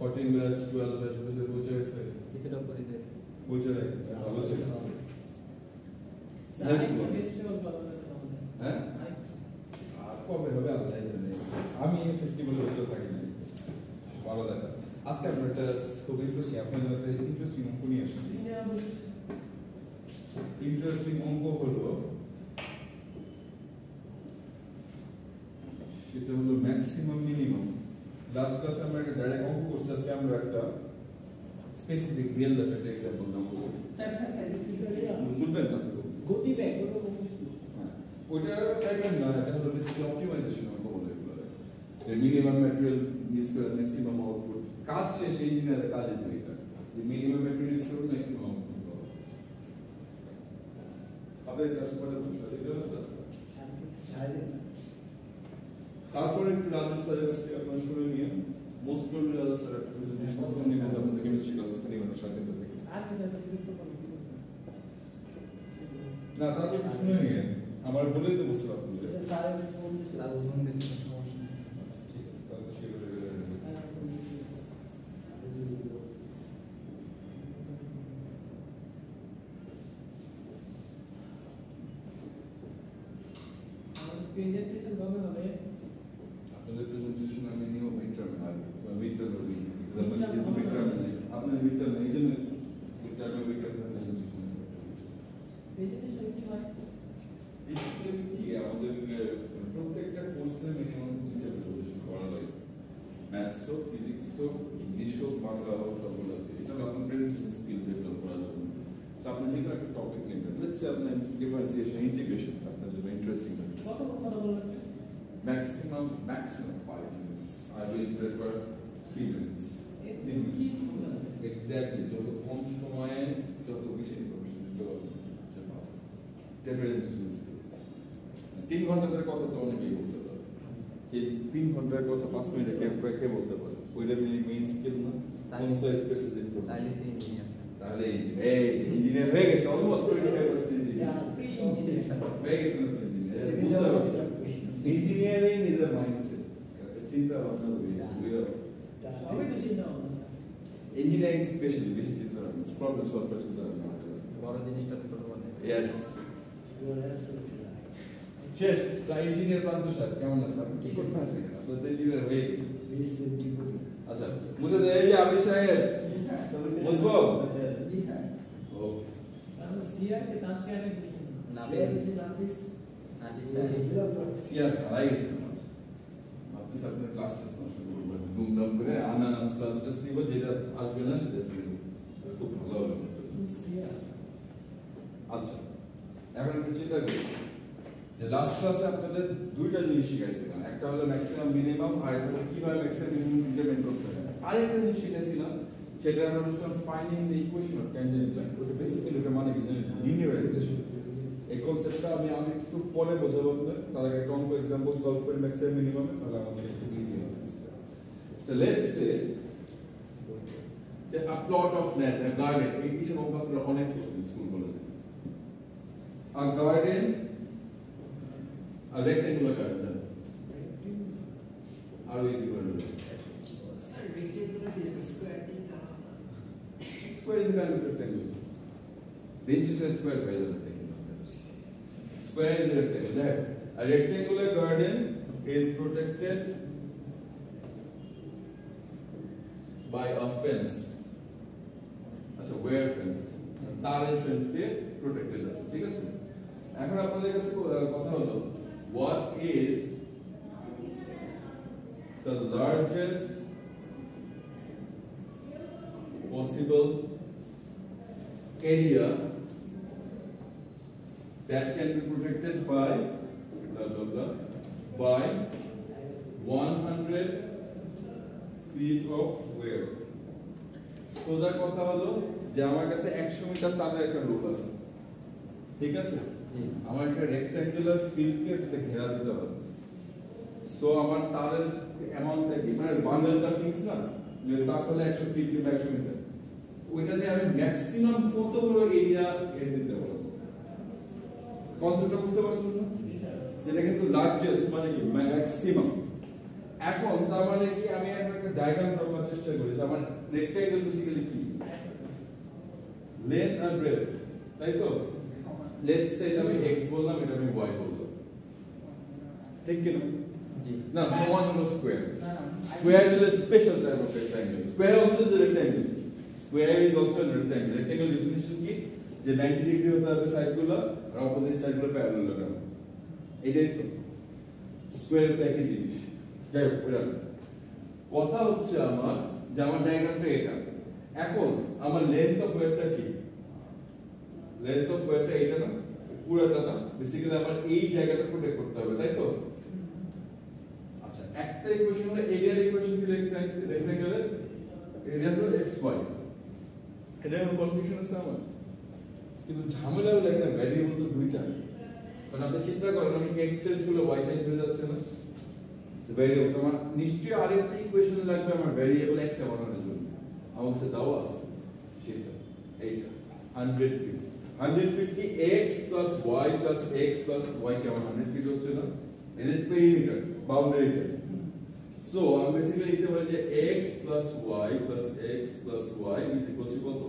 14 ব্যাচ 12 ব্যাচ ওদের সাথে পরিচয় হয়েছে কিছুটা পরিচয় পরিচয় ভালো ছিল স্যার একটা ফেস্টিভ্যাল ভালো আছে আমাদের হ্যাঁ আর কবে হবে আল্লাহ জানে আমি এই ফেস্টিভ্যালে হতে থাকি না ভালো দেখা আজকে আমরা একটা খুব ইন্টারেস্টিং আপনাদের একটা ইন্টারেস্টিং অঙ্ক নিয়ে আসছি সিনিয়র ইন্টারেস্টিং অঙ্ক হলো সেটা হলো ম্যাক্সিমাম মিনিমাম লাস্ট ক্লাসে আমরা একটা ডাইরেক্ট অঙ্ক করছি আজকে আমরা একটা স্পেসিফিক রিয়েল একটা এক্সাম্পল নাম করব স্যার স্যার কি করে বুঝবেন না গতি ব্যাগ ওটা কোন কিছু ওইটা টাইপের না এটা হলো বেসিক্যালি অপটিমাইজেশন অঙ্ক বলে এগুলো যে মিনিমাম ম্যাটেরিয়াল ইউজ করে ম্যাক্সিমাম আউটপুট কাজ শেষে ইঞ্জিনিয়ারের কাজ এটা যে মিনিমাম ম্যাটেরিয়াল ইউজ করে ম্যাক্সিমাম আউটপুট পাওয়া আপনাদের ক্লাসে পড়া তো তারপরে একটু রাজেশ স্যারের কাছ থেকে আপনারা শুনে নিয়ে মোস্ট প্রবলি রাজেশ স্যার একটা প্রেজেন্টেশন করছেন নিয়ে আপনাদের কেমিস্ট্রি ক্লাস নিয়ে আমরা সাথে করতে গেছি স্যার কি স্যার বিরক্ত করবে না তারপর একটু শুনে নিয়ে আমার বলেই তো বলছিল আপনাদের স্যার ফোন দিছিল আর ওজন দিছিল সমস্যা নেই ঠিক আছে তাহলে সেগুলো রেগুলার স্যার ফোন দিছিল প্রেজেন্টেশন কবে হবে আপনাদের প্রেজেন্টেশন আমি নিও মিডটার্মে আগে মিডটার্ম হবে এক্সাম্পল Midterm কিন্তু হবে। মিডটার্ম নেই আপনাদের মিডটার্ম নেই জন্য মিডটার্মে প্রেজেন্টেশন প্রেজেন্টেশন কি হয় বেসিক্যালি কি আমাদের প্রত্যেকটা কোর্সে মিনিমাম দুইটা প্রেজেন্টেশন করা লাগে ম্যাথস হোক ফিজিক্স হোক ইংলিশ হোক বাংলা হোক সবগুলোতে এটা হলো আপনার প্রেজেন্টেশন স্কিল ডেভেলপ করার জন্য সো আপনি যে কোনো একটা টপিক নেবেন লেটস সে আপনার ডিফারেন্সিয়েশন ইন্টিগ্রেশন আপনার জন্য ইন্টারেস্টিং লাগবে কত কথা বলবেন maximum 5 minutes. I will prefer 3 minutes. কি বোঝানো যায় Exactly. যত কম সময়ে যত বেশি ইনফরমেশন দিতে পারবেন সে ভালো। Difference 3 ঘন্টা ধরে কথা তো অনেকেই বলতে পারে। এই 3 ঘন্টার কথা 5 মিনিটে কে বলতে পারে? ওইটা মেইন স্কিল না? Concise precise information. তাইলে তো ইঞ্জিনিয়ার তাহলে এই ইঞ্জিনিয়ার হয়ে গেছে অলমোস্ট 25% ইঞ্জিনিয়ার। প্রি ইঞ্জিনিয়ার হয়ে গেছে না ইঞ্জিনিয়ার। বুঝতে পারছেন? Engineering is a mindset. চিন্তা ভাবনা সবই তো চিন্তা ভাবনা ইঞ্জিনিয়ারিং স্পেশালি বেশি চিন্তা ভাবনা প্রবলেম সলভ করার চিন্তা ভাবনা বড় জিনিসটা তো ছোট বলে ইয়েস শেষ তাই ইঞ্জিনিয়ার প্রান্ত স্যার কেমন আছে আপনি কি করতে আছেন আপনার তো ইঞ্জিনিয়ার হয়ে গেছে আচ্ছা মুছে দে এই যে আবির সাহেব মুছবো ওকে স্যার সিআর কে নাম চেয়ারে লিখেন নাফিস সিয়ার হারাই গেছে আপনি আপনার ক্লাস টেস্ট নষ্ট করবেন ধুমধাম করে আনানাস ক্লাস টেস্ট নিব যেটা আসবে না সেটা ছিল খুব ভালো হবে সিআর আচ্ছা এখন আমি চিন্তা করি যে লাস্ট ক্লাসে আপনাদের দুইটা জিনিস শিখাইছিলাম একটা হলো ম্যাক্সিমাম মিনিমাম আর একটা হলো কিভাবে ম্যাক্সিমাম মিনিমাম ডিটারমাইন করতে হয় আরেকটা জিনিস শিখাইছিলাম সেটা আমরা বলছিলাম finding the equation of tangent line ওটা বেসিক্যালি ওটা মানে কি জানেন লিনিয়ারাইজেশন এই কনসেপ্টটা আমি একটু পরে বোঝাবো আপনাদের তার আগে একটা অঙ্ক এক্সাম্পল সলভ করে ম্যাক্সিমাম মিনিমামে তাহলে আমাদের একটু ইজি হবে তো লেটস সে যে a plot of land a garden এই বিষয়ে অঙ্ক আপনারা অনেক কোশ্চেন স্কুল কলেজে a garden a rectangular garden how easy for you square is a kind of rectangle range is a square by the rectangle square is a rectangle right? A rectangular garden is protected by a fence আচ্ছা wire fence তারের fence দিয়ে protected আছে ঠিক আছে এখন আপনাদের কাছে কথা হলো what is the largest possible area that can be protected by blah blah blah by 100 feet of wire সোজা কথা হলো যে আমার কাছে 100 মিটার তারের একটা রুট আছে ঠিক আছে আমার একটা রেক্ট্যাঙ্গুলার ফিল্ডকে একটা ঘেরা দিতে হবে সো আমার তারের অ্যামাউন্টটা কি মানে বান্ডেলটা ফিক্স না যে তার হলে 100 ফিট কিংবা 100 মিটার ওইটা দিয়ে আমি ম্যাক্সিমাম কত বড় এরিয়া এর দিতে পারবো কনসেপ্টটা বুঝতে পারছেন না সেটা কিন্তু লার্জেস্ট মানে কি ম্যাক্সিমাম এখন তার মানে কি আমি একটা ডায়াগ্রাম করার চেষ্টা করেছি আমার রেক্ট্যাঙ্গেল বেসিক্যালি কি লেন্থ আর ব্রেডথ তাই তো লেটস সে আমি x বললাম এটা আমি y বললাম ঠিক কি না জি না সমান হলো স্কয়ার স্কয়ার হলো special type of rectangle square also is a rectangle square is also a rectangle rectangle definition কি যে 90 ডিগ্রি হতে হবে সাইডগুলো আর অপোজিট সাইডগুলো প্যারালাল লাগানো এটাই তো স্কয়ার তো একই জিনিস যাই হোক ওটা কথা হচ্ছে আমার যে আমার ডায়াগ্রামটা এটা এখন আমার লেন্থ অফ ওয়্যারটা কি লেন্থ অফ ওয়্যারটা এটা না পুরোটা না বেসিক্যালি আমার এই জায়গাটা প্রোটেক্ট করতে হবে তাই তো আচ্ছা একটা ইকুয়েশন হলো এরিয়ার ইকুয়েশন কি রেক্ট্যাঙ্গেলের এরিয়া হলো xy এটা কোনো কনফিউশন আছে আমার কিন্তু ঝামেলা হলো একটা ভ্যারিয়েবল তো দুইটা কারণ আপনি চিন্তা করেন আমি x চেঞ্জ করলে y চেঞ্জ হয়ে যাচ্ছে না ভ্যারিয়েবল আমার নিশ্চয়ই আরেকটা ইকুয়েশন লাগবে আমার ভ্যারিয়েবল একটা বানানোর জন্য আমার কাছে দাও আছে সেটা এইটা 100 ফিট 100 ফিট কি x plus y plus x plus y কেমন 100 ফিট হচ্ছে না এটা পেরিমিটার বাউন্ডারিটা সো আমি বেসিক্যালি লিখতে পারি যে x plus y plus x plus y is equal to কত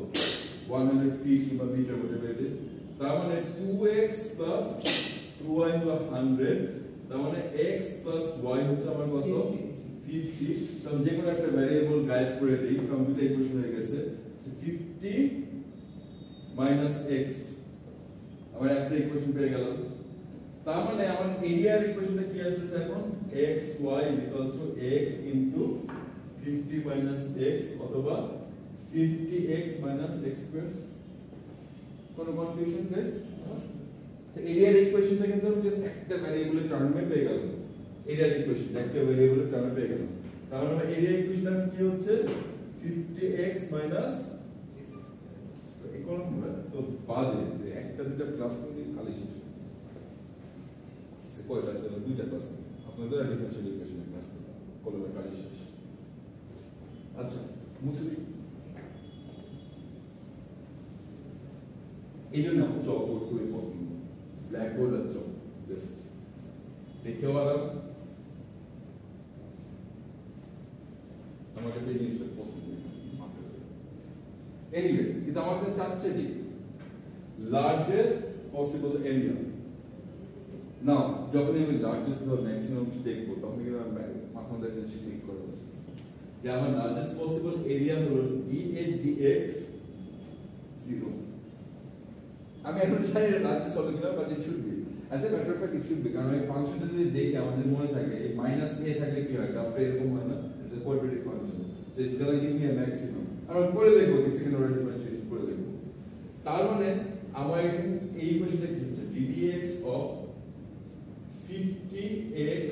100 ফিট কিংবা মিটার whatever it is তার মানে 2x plus 2y হলো 100 তার মানে x plus y হচ্ছে আমার কত 50 তো যে কোনো একটা ভ্যারিয়েবল গাইড করে দেই কম্পিউটার ইকুয়েশন হয়ে গেছে 50 minus x আমার একটা ইকুয়েশন পেয়ে গেল তার মানে আমার এরিয়ার ইকুয়েশনটা কি আসছে এখন xy x into 50 minus x অথবা 50x minus x square কোনো কনফিউশন গাইস তো এরিয়ার ইকুয়েশনটা কিন্তু আমি জাস্ট একটা ভ্যারিয়েবলের টার্মে পেয়ে গেল এরিয়ার ইকুয়েশন একটা ভ্যারিয়েবলের টার্মে পেয়ে গেল তার মানে এরিয়া ইকুয়েশনটা কি হচ্ছে 50x minus তো বাজে যে একটা দুটো ক্লাস নিয়ে খালি শেষ সে কয় ক্লাস দিলো দুইটা ক্লাস আপনাদের ডিফারেন্সিয়াল ইকুয়েশনের ক্লাস কলমের খালি শেষ আচ্ছা মুছে দিই এই জন্য আমার চকবোর্ড খুবই পছন্দ ব্ল্যাকবোর্ড আর চক বেস্ট দেখেও আরাম আমার কাছে এই জিনিসটা পছন্দ এনিওয়ে কিন্তু আমার কাছে চাচ্ছে কি লার্জেস্ট পসিবল এরিয়া নাও যখন আমি লার্জেস্ট বা ম্যাক্সিমাম দেখবো তখন কিন্তু আমি মাথা মধ্যে একটা জিনিস ক্লিক করবো যে আমার লার্জেস্ট পসিবল এরিয়া হলো d8 dx 0 আমি এখন চাই এটা লার্জেস্ট হবে কিনা but it should be as a matter of fact it should be কারণ এই ফাংশনটা যদি দেখি আমাদের মনে থাকে এই মাইনাস a থাকলে কি হয় গ্রাফটা এরকম হয় না এটা quadratic function so it's gonna give me a maximum আমরা পরে দেখব সেকেন্ড অর্ডার ডিফারেন্সিয়েশন করে দেখব তার মানে আমার এই ইকুয়েশনটা কি হচ্ছে ddx of 50x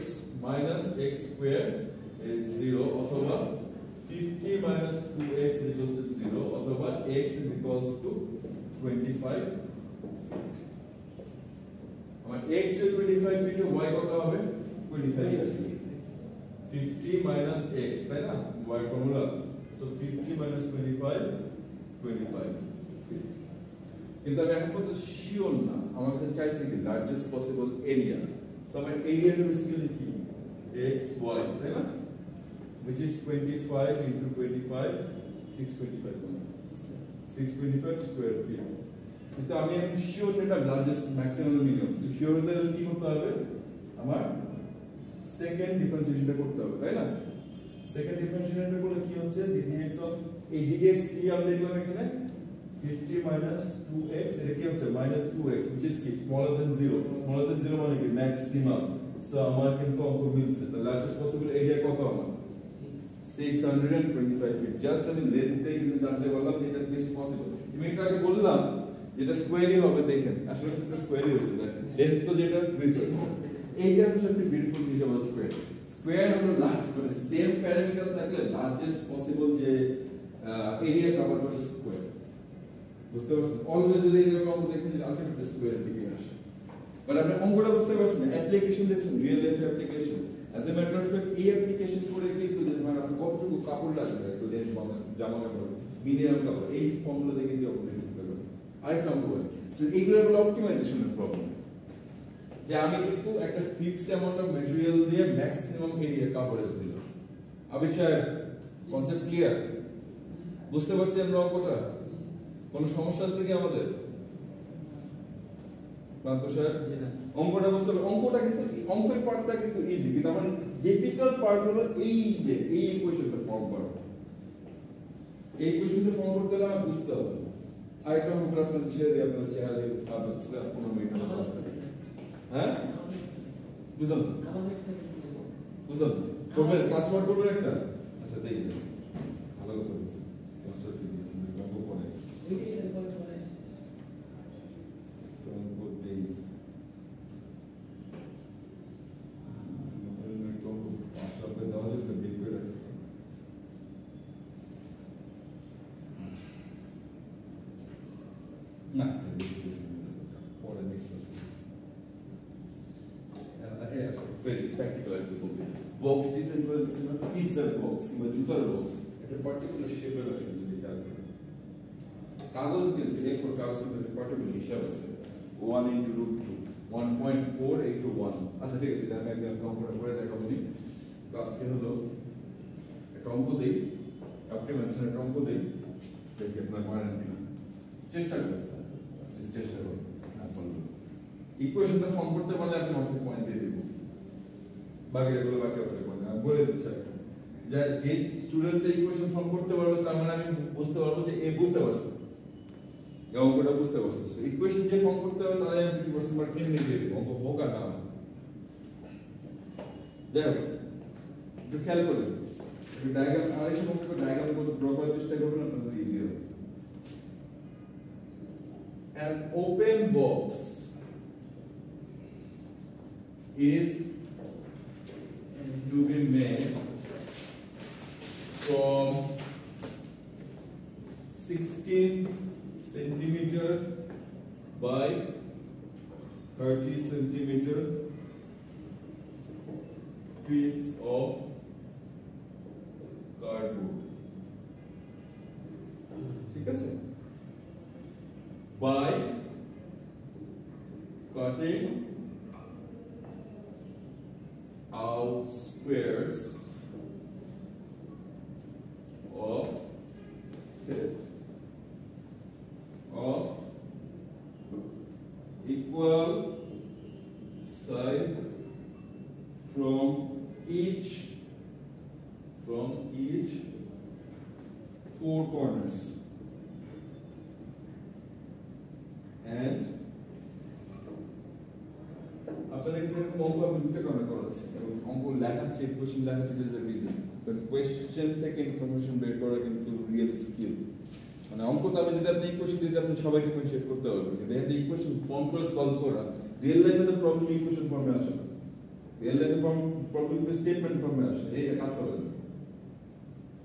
minus x square is 0 অথবা 50 minus 2x is equals to 0 অথবা x is equals to 25 feet আমার x is 25 feet y কত হবে 25 feet 50 minus x তাই না y formula so 50 minus 25 feet কিন্তু আমি এখন পর্যন্ত শিওর না আমার কাছে চাইছি কি লার্জেস্ট পসিবল এরিয়া সো আমার এরিয়াটা বেসিক্যালি কি x y তাই না which is 25 into 25 625 square feet কিন্তু আমি এখন শিওর এটা largest maximum minimum so sure হতে হলে কি করতে হবে আমার সেকেন্ড ডিফারেন্সিয়েশনটা করতে হবে তাই না সেকেন্ড ডিফারেন্সিয়েশনটা করলে কি হচ্ছে ddx of এই ddx কি আমরা লিখলাম এখানে 50 minus 2x এটা কি হচ্ছে minus 2x which is কি smaller than 0 মানে কি maximum so আমার কিন্তু অঙ্ক মিলছে the largest possible area কত আমার 625 feet just আমি লেন্থে কিন্তু জানতে পারলাম যে এটা বেশি পসিবল আমি একটু আগে বললাম যেটা স্কয়ারই হবে দেখেন আসলে এটা স্কয়ারই হচ্ছে না লেন্থ তো যেটা ভিতরে এইটা হচ্ছে একটা বিউটিফুল জিনিস আমার স্কয়ার হলো লার্জ মানে সেম প্যারামিটার থাকলে লার্জেস্ট পসিবল যে এরিয়া কভার করে স্কয়ার বুঝতে পারছেন অলওয়েজ যদি এরকম অঙ্ক দেখেন যে আলটিমেট স্কয়ার দিকে আসে বাট আপনি অঙ্কটা বুঝতে পারছেন অ্যাপ্লিকেশন দেখছেন real life application as a matter of fact এই অ্যাপ্লিকেশন করে কিন্তু যে মানে আপনি কতটুকু কাপড় লাগবে একটু লেন্থ জামা কাপড় মিডিয়াম কাপড় এই ফর্মুলা দেখে দিয়ে অঙ্ক করতে পারবেন আরেকটা অঙ্ক বলি সো এইগুলো হলো অপটিমাইজেশনের প্রবলেম যে আমি কিন্তু একটা ফিক্সড অ্যামাউন্ট অফ ম্যাটেরিয়াল দিয়ে ম্যাক্সিমাম এরিয়া কভারেজ দিলাম আবির সাহেব কনসেপ্ট ক্লিয়ার বুঝতে পারছি আমরা অঙ্কটা কোনো সমস্যা আছে কি আমাদের প্রান্ত সাহেব অঙ্কটা বুঝতে পারছি অঙ্কটা কিন্তু অঙ্কের পার্টটা কিন্তু ইজি কিন্তু আমার ডিফিকাল্ট পার্ট হলো এই যে এই ইকুয়েশনটা ফর্ম করা এই ইকুয়েশনটা ফর্ম করতে হলে আমার বুঝতে হবে আরেকটা অঙ্ক আপনাদের ছেড়ে দিই আপনাদের চেহারা দিয়ে আপনাদের 15 মিনিট মতো আছে হ্যাঁ বুঝলাম বুঝলাম করবেন ক্লাস নোট করবেন একটা আচ্ছা দেই ভালো কথা বলছেন ক্লাসটা কি অঙ্ক করে ওইটাই স্যার বলতে পারে অঙ্ক দেই দেওয়া যেত বের করে রাখছি না পরে দেখতেছি very practical example box design করে দিচ্ছেন পিৎজার বক্স কিংবা জুতার বক্স একটা পার্টিকুলার শেপের আসলে যদি কাগজ কিন্তু A4 কাগজ কিন্তু পার্টিকুলার হিসাব আছে 1 into √2 1.4 into 1 আচ্ছা ঠিক আছে এটা আমি একদম কম্পিউটার করে দেখাবো নি আজকে হলো একটা অঙ্ক দেই অপটিমাইজেশনের একটা অঙ্ক দেই দেখি আপনারা পারেন কিনা চেষ্টা করুন চেষ্টা করুন ইকুয়েশনটা ফর্ম করতে পারলে আপনি অর্ধেক পয়েন্ট দিয়ে দেব বাকিগুলো বাকি অর্ধেক পয়েন্ট আমি বলে দিচ্ছি যে স্টুডেন্টটা ইকুয়েশন ফর্ম করতে পারবে তার মানে আমি বুঝতে পারবো যে এ বুঝতে পারছে এই অঙ্কটা বুঝতে পারছে সো ইকুয়েশন যে ফর্ম করতে হবে তাহলে আমি 50% মার্ক এমনি দিয়ে দেব অঙ্ক হোক আর না যাই হোক একটু খেয়াল করুন একটু ডায়াগ্রাম আরেকটু অঙ্ক ডায়াগ্রাম করে ড্র করার চেষ্টা করবেন আপনাদের ইজি হবে an open box is to be made from 16 centimeter by 30 centimeter piece of cardboard. ঠিক আছে? By cutting out squares of equal size from each four corners and আপনাদের এখানে অঙ্ক আমি দুটো কমেন্ট করাচ্ছি এবং অঙ্ক লেখাচ্ছি কোশ্চেন লেখাচ্ছি there is a reason but question থেকে ইনফরমেশন বের করা কিন্তু রিয়েল স্কিল মানে অঙ্ক তো আমি যদি আপনি ইকুয়েশন দিতে আপনি সবাইকে ডিফারেন্সিয়েট করতে পারবেন কিন্তু এখানে ইকুয়েশন ফর্ম করে সলভ করা রিয়েল লাইফে তো প্রবলেম ইকুয়েশন ফর্মে আসে না রিয়েল লাইফে প্রবলেম স্টেটমেন্ট ফর্মে আসে এই কাজ হবে না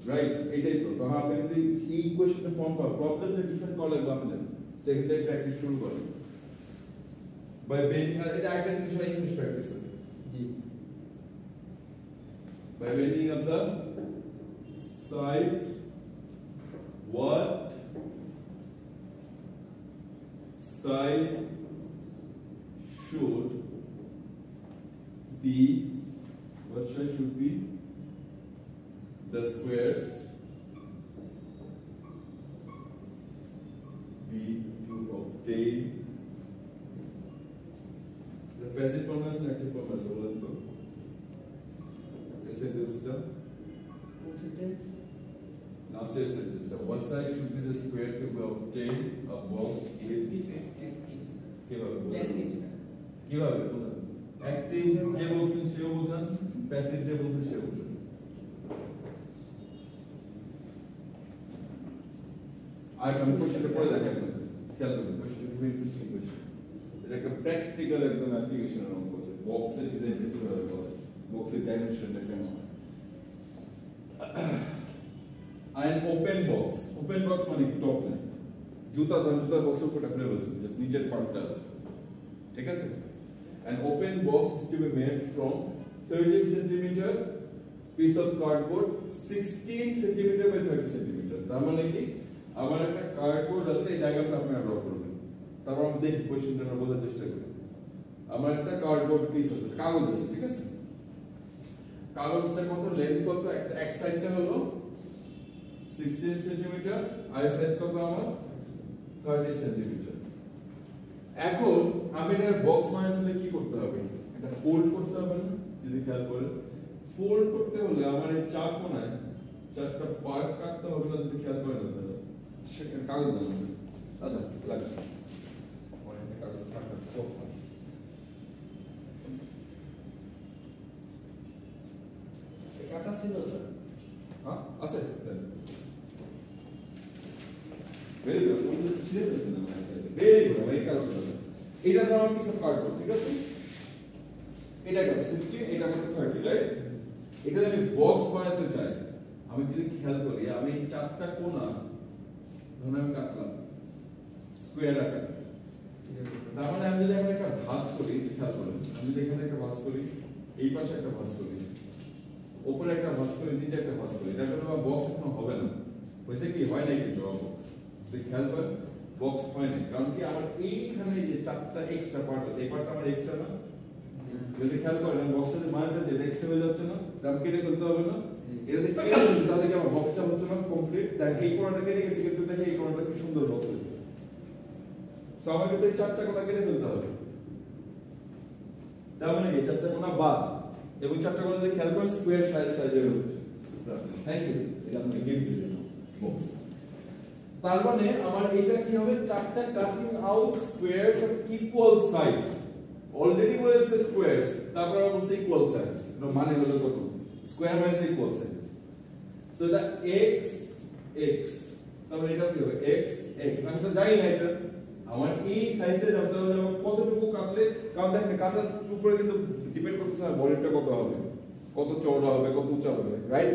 রাইট এটাই তো তখন আপনি যদি এই ইকুয়েশনের ফর্ম পাওয়া প্রবলেমটা ডিফারেন্ট করা লাগবে আপনাদের সেকেন্ড টাইম প্র্যাকটিস শুরু করেন by bending এটা একটা জিনিস হয় English practice G by bending of the sides what size should be what size should be the squares be to obtain the passive form and active form as well to sentence sentence last sentence what size should be the square to obtain a box with কিভাবে বোঝান active যে বলছেন সেও বোঝান passive যে বলছেন সেও বোঝান আর আমি কোশ্চেনটা পড়ে দেখেন খেয়াল করুন কোশ্চেন খুব ইন্টারেস্টিং কোশ্চেন এটা একটা প্র্যাকটিক্যাল একদম অ্যাপ্লিকেশনের অঙ্ক বক্সের ডিজাইনটা কিভাবে করে বক্সের ডাইমেনশনটা কেমন হয় আর ওপেন বক্স মানে টপ লাইন জুতা বক্সের উপরটা খুলে বলছেন জাস্ট নিচের পার্টটা আছে ঠিক আছে an open box is to be made from 13 centimeter piece of cardboard 16 centimeter by 30 centimeter তার মানে কি আমার একটা কার্ডবোর্ড আছে এই ডায়াগ্রামটা আপনারা ড্র করবেন তারপর আমরা দেখি কোশ্চেনটা আমরা বোঝার চেষ্টা করি আমার একটা কার্ডবোর্ড পিস আছে কাগজ আছে ঠিক আছে কাগজটার কত লেন্থ কত একটা এক সাইডটা হলো 16 সেন্টিমিটার আর সাইড কত আমার 30 সেন্টিমিটার এখন আমি এর বক্স বানাতে কি করতে হবে এটা ফোল্ড করতে হবে না যদি খেয়াল করেন ফোল্ড করতে হলে আমার এই চার কোণায় চারটা পার্ট কাটতে হবে না যদি খেয়াল করেন তাহলে সেটা কাগজ না আচ্ছা লাগবে অনেক কাগজ কাটতে হবে কাটা ছিল স্যার হ্যাঁ আছে ভেরি গুড কোন ছিল না ভেরি গুড ভেরি কাজ করতে এটা তো আমার পিস অফ কার্ডবোর্ড ঠিক আছে এটা কত 60 এটা কত 30 রাইট এটা আমি বক্স বানাতে চাই আমি যদি খেয়াল করি আমি চারটা কোণা ধরুন আমি কাটলাম স্কয়ার আকারে তার মানে আমি যদি এখানে একটা ভাঁজ করি খেয়াল করেন আমি যদি এখানে একটা ভাঁজ করি এই পাশে একটা ভাঁজ করি উপরে একটা ভাঁজ করি নিচে একটা ভাঁজ করি এটা তো বক্স এখনো হবে না হইছে কি হয় না কিন্তু বক্স যদি খেয়াল করেন বক্স হয় না কারণ কি আমার এইখানে যে চারটা এক্সট্রা পার্ট আছে এই পার্টটা আমার এক্সট্রা না যদি খেয়াল করেন বক্সটা যে বানাতে যে এক্সট্রা হয়ে যাচ্ছে না দাম কেটে ফেলতে হবে না এটা যদি কেটে ফেলি তাহলে কি আমার বক্সটা হচ্ছে না কমপ্লিট দেখ এই কোণাটা কেটে গেছে কিন্তু দেখে এই কোণাটা কি সুন্দর বক্স হয়েছে সো আমাকে তো এই চারটা কোণা কেটে ফেলতে হবে তার মানে এই চারটা কোণা বাদ এবং চারটা কোণা যদি খেয়াল করেন স্কয়ার সাইজের হচ্ছে থ্যাংক ইউ এটা আমি গিভ দিছি বক্স তার মানে আমার এটা কি হবে চারটা cutting out squares of equal size already বলেছে স্কয়ারস তারপর আমরা বলছি ইকুয়াল সাইজ এর মানে হলো কত স্কয়ার মানে ইকুয়াল সাইজ সো এটা x x তাহলে এটা কি হবে x x আমি তো জানি না এটা আমার এই সাইজটা জানতে হলে আমার কতটুকু কাটলে কারণ দেখেন কাটার উপরে কিন্তু ডিপেন্ড করছে না বডিটা কত হবে কত চওড়া হবে কত উঁচা হবে right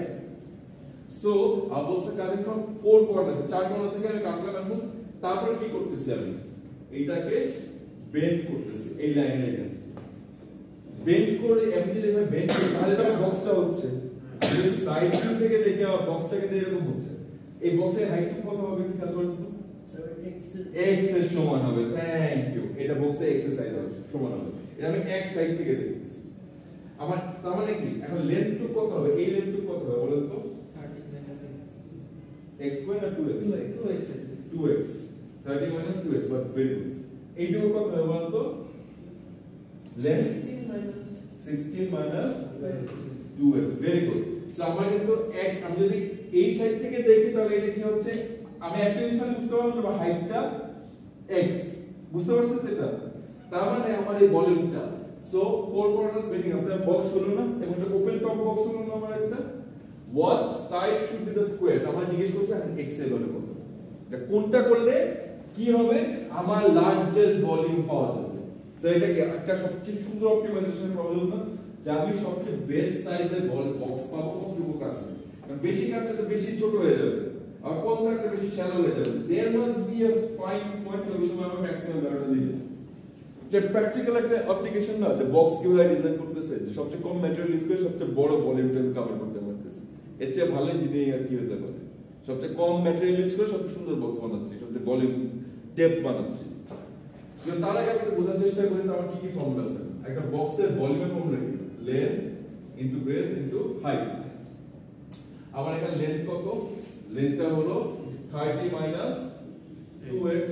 so I also coming from four corners চার কোণা থেকে আমি কাটলাম এখন তারপর কি করতেছি আমি এইটাকে বেন্ড করতেছি এই লাইনের এগেইনস্ট বেন্ড করে এমনি যদি আমি বেন্ড করি তাহলে তো বক্সটা হচ্ছে এই সাইড থেকে দেখে আমার বক্সটাকে এরকম হচ্ছে এই বক্সের হাইট কত হবে একটু খেয়াল করুন তো স্যার x এর সমান হবে থ্যাংক ইউ এটা বক্সে x এর সাইড হবে সমান হবে এটা আমি x সাইড থেকে দেখতেছি আমার তার মানে কি এখন লেন্থ কত হবে এই লেন্থ কত হবে বলেন তো x square না 2x 2x 30 minus 2x but very good এইটুকু কত হবে বলতো length 16 16 minus minus 5. 2x very good so আমরা কিন্তু এক আমি যদি এই সাইড থেকে দেখি তাহলে এটা কি হচ্ছে আমি একটা জিনিস খালি বুঝতে পারলাম যে হাইটটা x বুঝতে পারছেন তো এটা তার মানে আমার এই ভলিউমটা সো ফোর কর্নার্স বেডিং আপনার বক্স হলো না এবং এটা ওপেন টপ বক্স হলো না আমার একটা what side should be the squares আমরা জিজ্ঞেস করছি এখন x এর ভ্যালু কত এটা কোনটা করলে কি হবে আমার লার্জেস্ট ভলিউম পাওয়া যাবে সো এটা কি একটা সবচেয়ে সুন্দর অপটিমাইজেশন প্রবলেম না যে আমি সবচেয়ে বেস্ট সাইজের বক্স পাবো কতটুকু কাটবে কারণ বেশি কাটলে তো বেশি ছোট হয়ে যাবে আর কম কাটলে বেশি শ্যালো হয়ে যাবে there must be a fine point ওই সময় আমরা ম্যাক্সিমাম ভ্যালুটা দিই যে প্র্যাকটিক্যাল একটা অ্যাপ্লিকেশন না যে বক্স কিভাবে ডিজাইন করতেছে যে সবচেয়ে কম ম্যাটেরিয়াল ইউজ করে সবচেয়ে বড় ভলিউমটা কভার করতে পারতেছে এর চেয়ে ভালো ইঞ্জিনিয়ারিং আর কি হতে পারে সবচেয়ে কম ম্যাটেরিয়াল ইউজ করে সবচেয়ে সুন্দর বক্স বানাচ্ছি সবচেয়ে ভলিউম ডেপথ বানাচ্ছি তার আগে আমরা বোঝার চেষ্টা করি তো আমার কি কি ফর্মুলা আছে একটা বক্সের ভলিউমের ফর্মুলা কি length into breadth into height আমার এখানে লেন্থ কত লেন্থটা হলো 30 মাইনাস 2x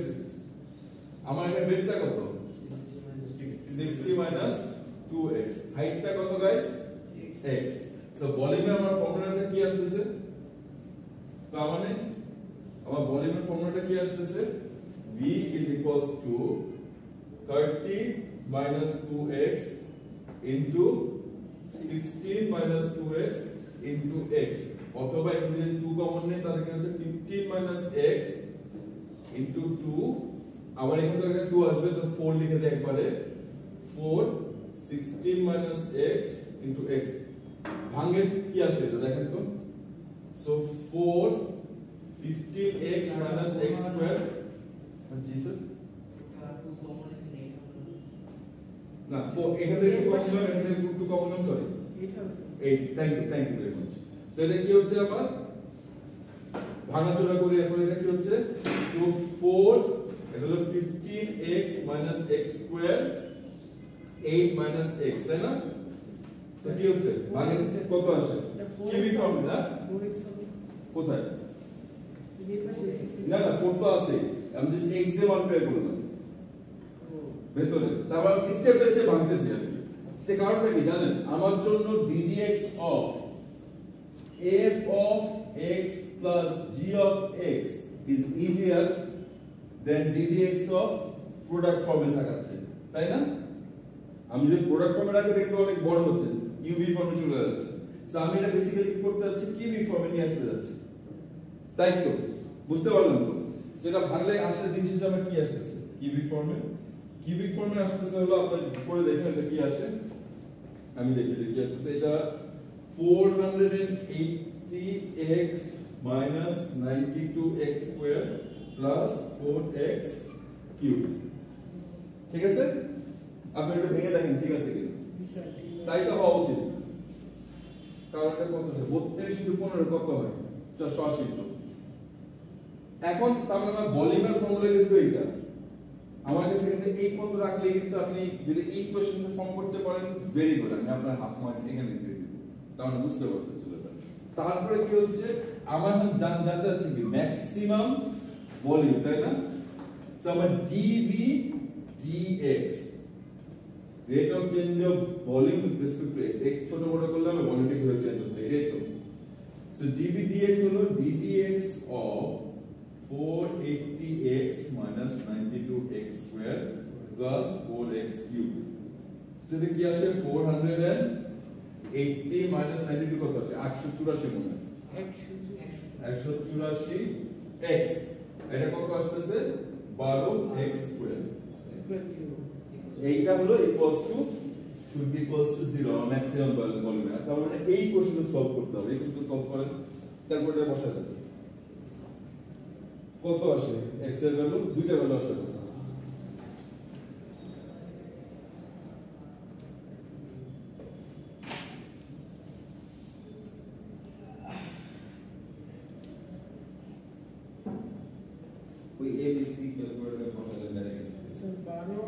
আমার এখানে ব্রেথটা কত 60 মাইনাস 2x হাইটটা কত গাইস x সো ভলিউমে আমার ফর্মুলাটা কি আসছে তার মানে আমার ভলিউমের ফর্মুলাটা কি আসছে v is equals to 30 minus 2x into 16 minus 2x into x অথবা এখানে 2 কমন নেই তাহলে কি হচ্ছে 15 minus x into 2 আবার এখানে তো একটা 2 আসবে তো 4 লিখে দেই একবারে 4 16 minus x into x ভাঙে কি আসে এটা দেখেন তো so 4 15x minus x square জি স্যার না 4 এখানে 2 কমন এখানে 2 common sorry 8 thank you very much so এটা কি হচ্ছে আবার ভাঙাচোরা করে এখন এটা কি হচ্ছে সো 4 এটা হলো 15x minus x square 8 minus x তাই না সো কি হচ্ছে ভাঙে কত আসে কিউবিক ফর্মুলা কোথায় না না 4 তো আছে আমি জাস্ট x দিয়ে মাল্টিপ্লাই করলাম ভেতরে তারপর স্টেপ বাই স্টেপ ভাঙতেছি আর কি তে কারণটা কি জানেন আমার জন্য ddx of f of x plus g of x is easier than ddx of product ফর্মে থাকাচ্ছে তাই না আমি যদি প্রোডাক্ট ফর্মে রাখি এটা অনেক বড় হচ্ছে ইউভি ফর্মে চলে যাচ্ছে সো আমি এটা বেসিক্যালি কি করতে যাচ্ছি কিউবি ফর্মে নিয়ে আসতে যাচ্ছি তাই তো বুঝতে পারলাম তো সেটা ভাঙলে আসলে দিন শেষে আমার কি আসতেছে কিউবিক ফর্মে আসতেছে হলো আপনি পরে দেখেন এটা কি আসে আমি দেখি কি আসতেছে এটা 480x minus 92x square plus 4x cube ঠিক আছে আপনি এটা ভেঙে দেখেন ঠিক আছে কি তাই তো হওয়া উচিত কারণ এটা কত আছে 32 into 15 কত হয় 480 তো এখন তার মানে ভলিউমের ফর্মুলা কিন্তু এইটা আমার কাছে কিন্তু এই পর্যন্ত রাখলে কিন্তু আপনি যদি এই কোশ্চেনটা ফর্ম করতে পারেন ভেরি গুড আমি আপনার হাফ মার্ক এখানে দিয়ে দিব তাহলে বুঝতে পারছেন চলে যাবে তারপরে কি হচ্ছে আমার জানতে চাচ্ছি কি ম্যাক্সিমাম ভলিউম তাই না সো আমার dv dx rate of change of volume with respect to x x ছোট বড় করলে আমি ভলিউমটা কিভাবে চেঞ্জ হচ্ছে এটাই তো সো dv dx হলো ddx of 480x minus 92x square plus 4x cube যদি কি আসে 480 minus 92 কত আসে 884 মনে হয় 184 x এটা কত আসছে 12x square এইটা হলো equals to should be equals to 0 maximum volume তার মানে এই কোশ্চেনটা সলভ করতে হবে এই কোশ্চেনটা সলভ করেন তারপর এটা বসাতে হবে কত আসে x এর ভ্যালু দুইটা ভ্যালু আসে ওই abc ক্যালকুলেটর বসালে ডাইরেক্ট স্যার 12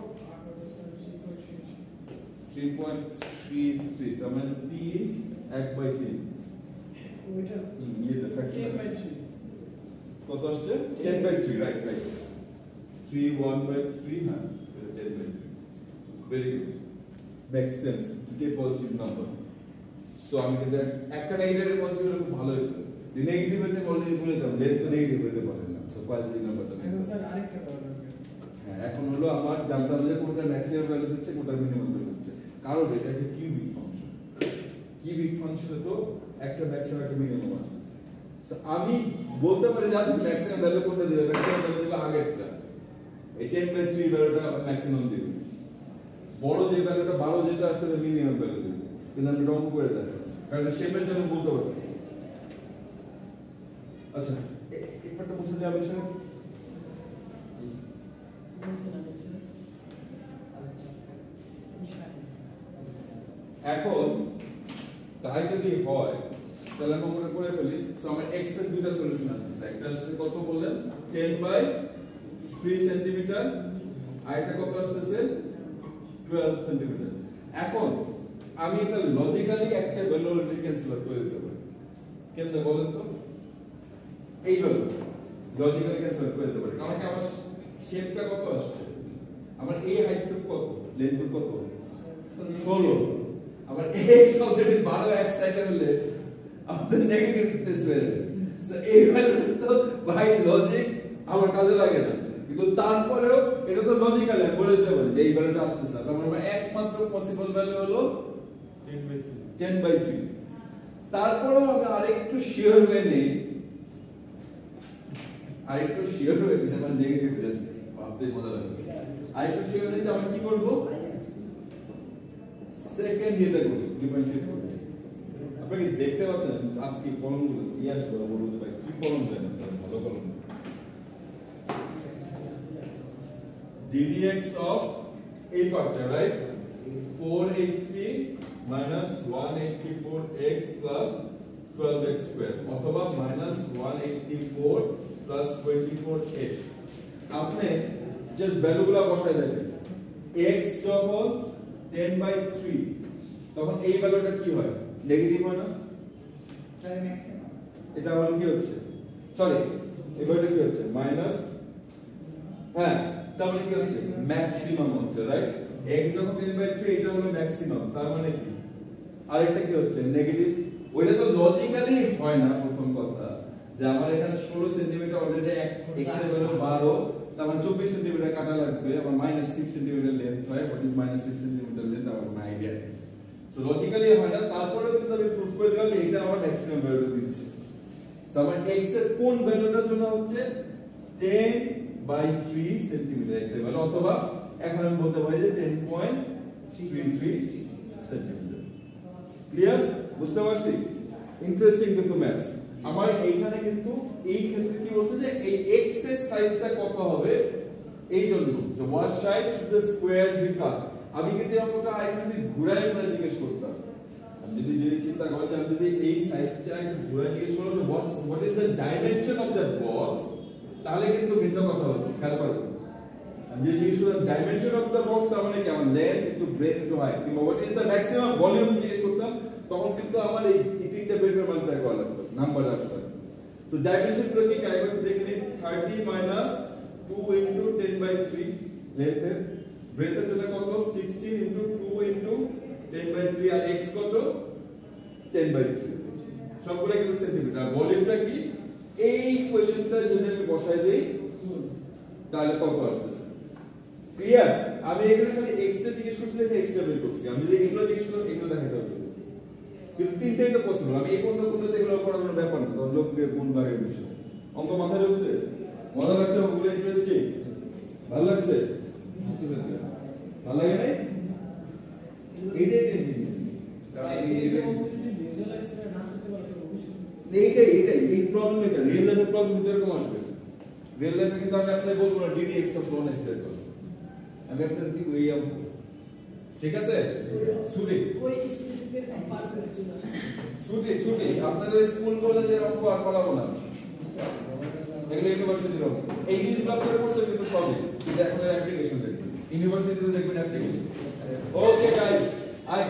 3.33 তার মানে 3 1/3 ওইটা ইয়েটা ফ্র্যাকশন 10/3 কত আসছে 10/3 রাইট 3 1/3 হ্যাঁ 10/3 ভেরি গুড মেক সেন্স, দুটোই পজিটিভ নাম্বার। সো আমি কিন্তু একটা নেগেটিভ পজিটিভ হলে খুব ভালো হতো। যে নেগেটিভ হতে অলরেডি বলে দিলাম, লেন্থ তো নেগেটিভ হতে পারে না। সো পজিটিভ নাম্বারটা এখন স্যার আরেকটা প্রবলেম। হ্যাঁ, এখন হলো আমার জানতাম যে কোনটা ম্যাক্সিমাম ভ্যালু দিচ্ছে, কোনটা মিনিমাম ভ্যালু দিচ্ছে, কারণ এটা একটা কিউবিক ফাংশন। কিউবিক ফাংশনে তো একটা ম্যাক্সিমাম একটা মিনিমাম আসছে। সো আমি বলতে পারি যে আপনি ম্যাক্সিমাম ভ্যালু কোনটা দিবে, ম্যাক্সিমাম ভ্যালু দিবে আগেরটা, এই 10/3 ভ্যালুটা ম্যাক্সিমাম দিবে, বড় যে ভ্যালুটা 12 যেটা আসছে সেটা মিনিমাম ভ্যালু দিবে। কিন্তু আমি রং করে দেখাবো কারণ শেপের জন্য বলতে পারতেছি। আচ্ছা, একটা বুঝতে যাবে স্যার। এখন তাই যদি হয় তাহলে আমরা মনে করে ফেলি। সো আমার x এর দুটো সলিউশন আছে। একটা হচ্ছে কত বললেন 10/3 সেন্টিমিটার, আর এটা কত আসছে 12 সেন্টিমিটার। এখন আমি এটা লজিক্যালি একটা ভ্যালু অলরেডি ক্যান্সেল করে দিতে পারি। কেমনে বলেন তো? এই ভ্যালু লজিক্যালি ক্যান্সেল করে দিতে পারি, কারণ কি আমার শেপটা কত আসছে, আমার এই হাইটটুকু কত, লেন্থটুকু কত 16, আবার x অলরেডি 12 এক সাইডে হলে আপনার নেগেটিভ স্পেস হয়ে যাবে। সো এই ভ্যালুটা তো বাই লজিক আমার কাজে লাগে না, কিন্তু তারপরেও এটা তো লজিক্যালি আমি বলে দিতে পারি যে এই ভ্যালুটা আসতেছে। তার মানে একমাত্র পসিবল ভ্যালু হলো 10/3। তারপরেও আমরা আরেকটু শিওর হয়ে নেই, আরেকটু শিওর হয়ে নেই, মানে নেগেটিভ ভাবতে মজা লাগছে। আরেকটু শিওর হয়ে যে আমরা কি করব, সেকেন্ড ইয়েটা করি, ডিফারেন্সিয়েট করি। আপনি কি দেখতে পাচ্ছেন আজকে কলমগুলো ইয়াস করে বলতে ভাই কি কলম দেন, ভালো কলম। ddx of এই পার্টটা right 480 minus 184x plus 12x square অথবা minus 184 plus 24x। আপনি জাস্ট ভ্যালুগুলো বসাই দেবেন। x যখন 10/3 তখন এই ভ্যালুটা কি হয়, নেগেটিভ হয় না? এটা আমার কি হচ্ছে, সরি এই ভ্যালুটা কি হচ্ছে মাইনাস, হ্যাঁ তার মানে কি হচ্ছে ম্যাক্সিমাম হচ্ছে রাইট। x যখন 10/3 এটা হলো ম্যাক্সিমাম, তার মানে কি আরেকটা কি হচ্ছে নেগেটিভ। ওইটা তো লজিক্যালি হয় না। প্রথম কথা যে আমার এখানে 16 সেন্টিমিটার অলরেডি x এর ভ্যালু 12, তার মানে 24 সেন্টিমিটার কাটা লাগবে, আমার -6 সেন্টিমিটার লেন্থ হয়। হোয়াট ইজ -6 সেন্টিমিটার লেন্থ আমার কোনো আইডিয়া নেই। সো লজিক্যালি হয় না, তারপরেও কিন্তু আমি প্রুফ করে দিলাম যে এটা আমার ম্যাক্সিমাম ভ্যালুটা দিচ্ছে। সো আমার x এর কোন ভ্যালুটার জন্য হচ্ছে 10/3 সেন্টিমিটার x এর ভ্যালু, অথবা এখন আমি বলতে পারি যে 10.33 সেন্টিমিটার। ক্লিয়ার? বুঝতে পারছি? ইন্টারেস্টিং কিন্তু ম্যাথস। আমার এইখানে কিন্তু এই ক্ষেত্রে কি বলছে যে এই x এর সাইজটা কত হবে, এই জন্য যে what side should the square be cut। আমি কিন্তু আপনাকে আরেকটু ঘুরায় ঘুরায় জিজ্ঞেস করতাম, যদি চিন্তা করেন যে আমি যদি এই সাইজটা একটু ঘুরায় জিজ্ঞেস করলাম what is the dimension of that box, তাহলে কিন্তু ভিন্ন কথা হতো। খেয়াল করেন আমি যদি জিজ্ঞেস করতাম dimension of the box, তার মানে কেমন length into breadth into height, কিংবা what is the maximum volume জিজ্ঞেস করতাম, তখন কিন্তু আমার এই তিনটা বের করে মাল্টিপ্লাই করা লাগতো, নাম্বার আসবে। তো ডাইমেনশন গুলো কি ক্যালকুলেট দেখে নিন। 30 minus 2 into 10/3 লেন্থ এর, ব্রেথ এর জন্য কত 16 into 2 into 10/3, আর x কত 10/3, সবগুলো কিন্তু সেন্টিমিটার। আর ভলিউমটা কি, এই কোশ্চেনটা যদি আমি বসাই দেই তাহলে কত আসছে। ক্লিয়ার? আমি এখানে খালি x টা জিজ্ঞেস করছি, দেখে x টা বের করছি। আমি যদি এগুলো জিজ্ঞেস করতাম এগুলো দেখাতে হবে, কিন্তু তিনটেই তো পসিবল। আমি এই পর্যন্ত কোনটা এগুলো করার কোনো ব্যাপার না, কারণ লোক দিয়ে কোন ভাগের বিষয়। অঙ্ক মাথায় ঢুকছে, মজা লাগছে, অঙ্কগুলো ইন্টারেস্টিং, ভালো লাগছে, বুঝতেছেন কি ভালো লাগে নাই? এইটাই এইটাই এই প্রবলেম, এটা রিয়েল লাইফের প্রবলেম কিন্তু এরকম আসবে। রিয়েল লাইফে কিন্তু আমি আপনাকে বলবো না ddx of ln x বের করো, আমি আপনাদের দিব এই অঙ্ক, ঠিক আছে? ছুটি ওই স্টেজ পে পারফেক্ট চলে আসে। ছুটি আপনাদের স্কুল কলেজের অঙ্ক আর পড়াবো না, এগুলো ইউনিভার্সিটির অঙ্ক। এই জিনিসগুলো আপনারা করছেন কিন্তু সবই, কিন্তু এখন এর অ্যাপ্লিকেশন দেখবেন ইউনিভার্সিটিতে, দেখবেন অ্যাপ্লিকেশন। Okay guys, I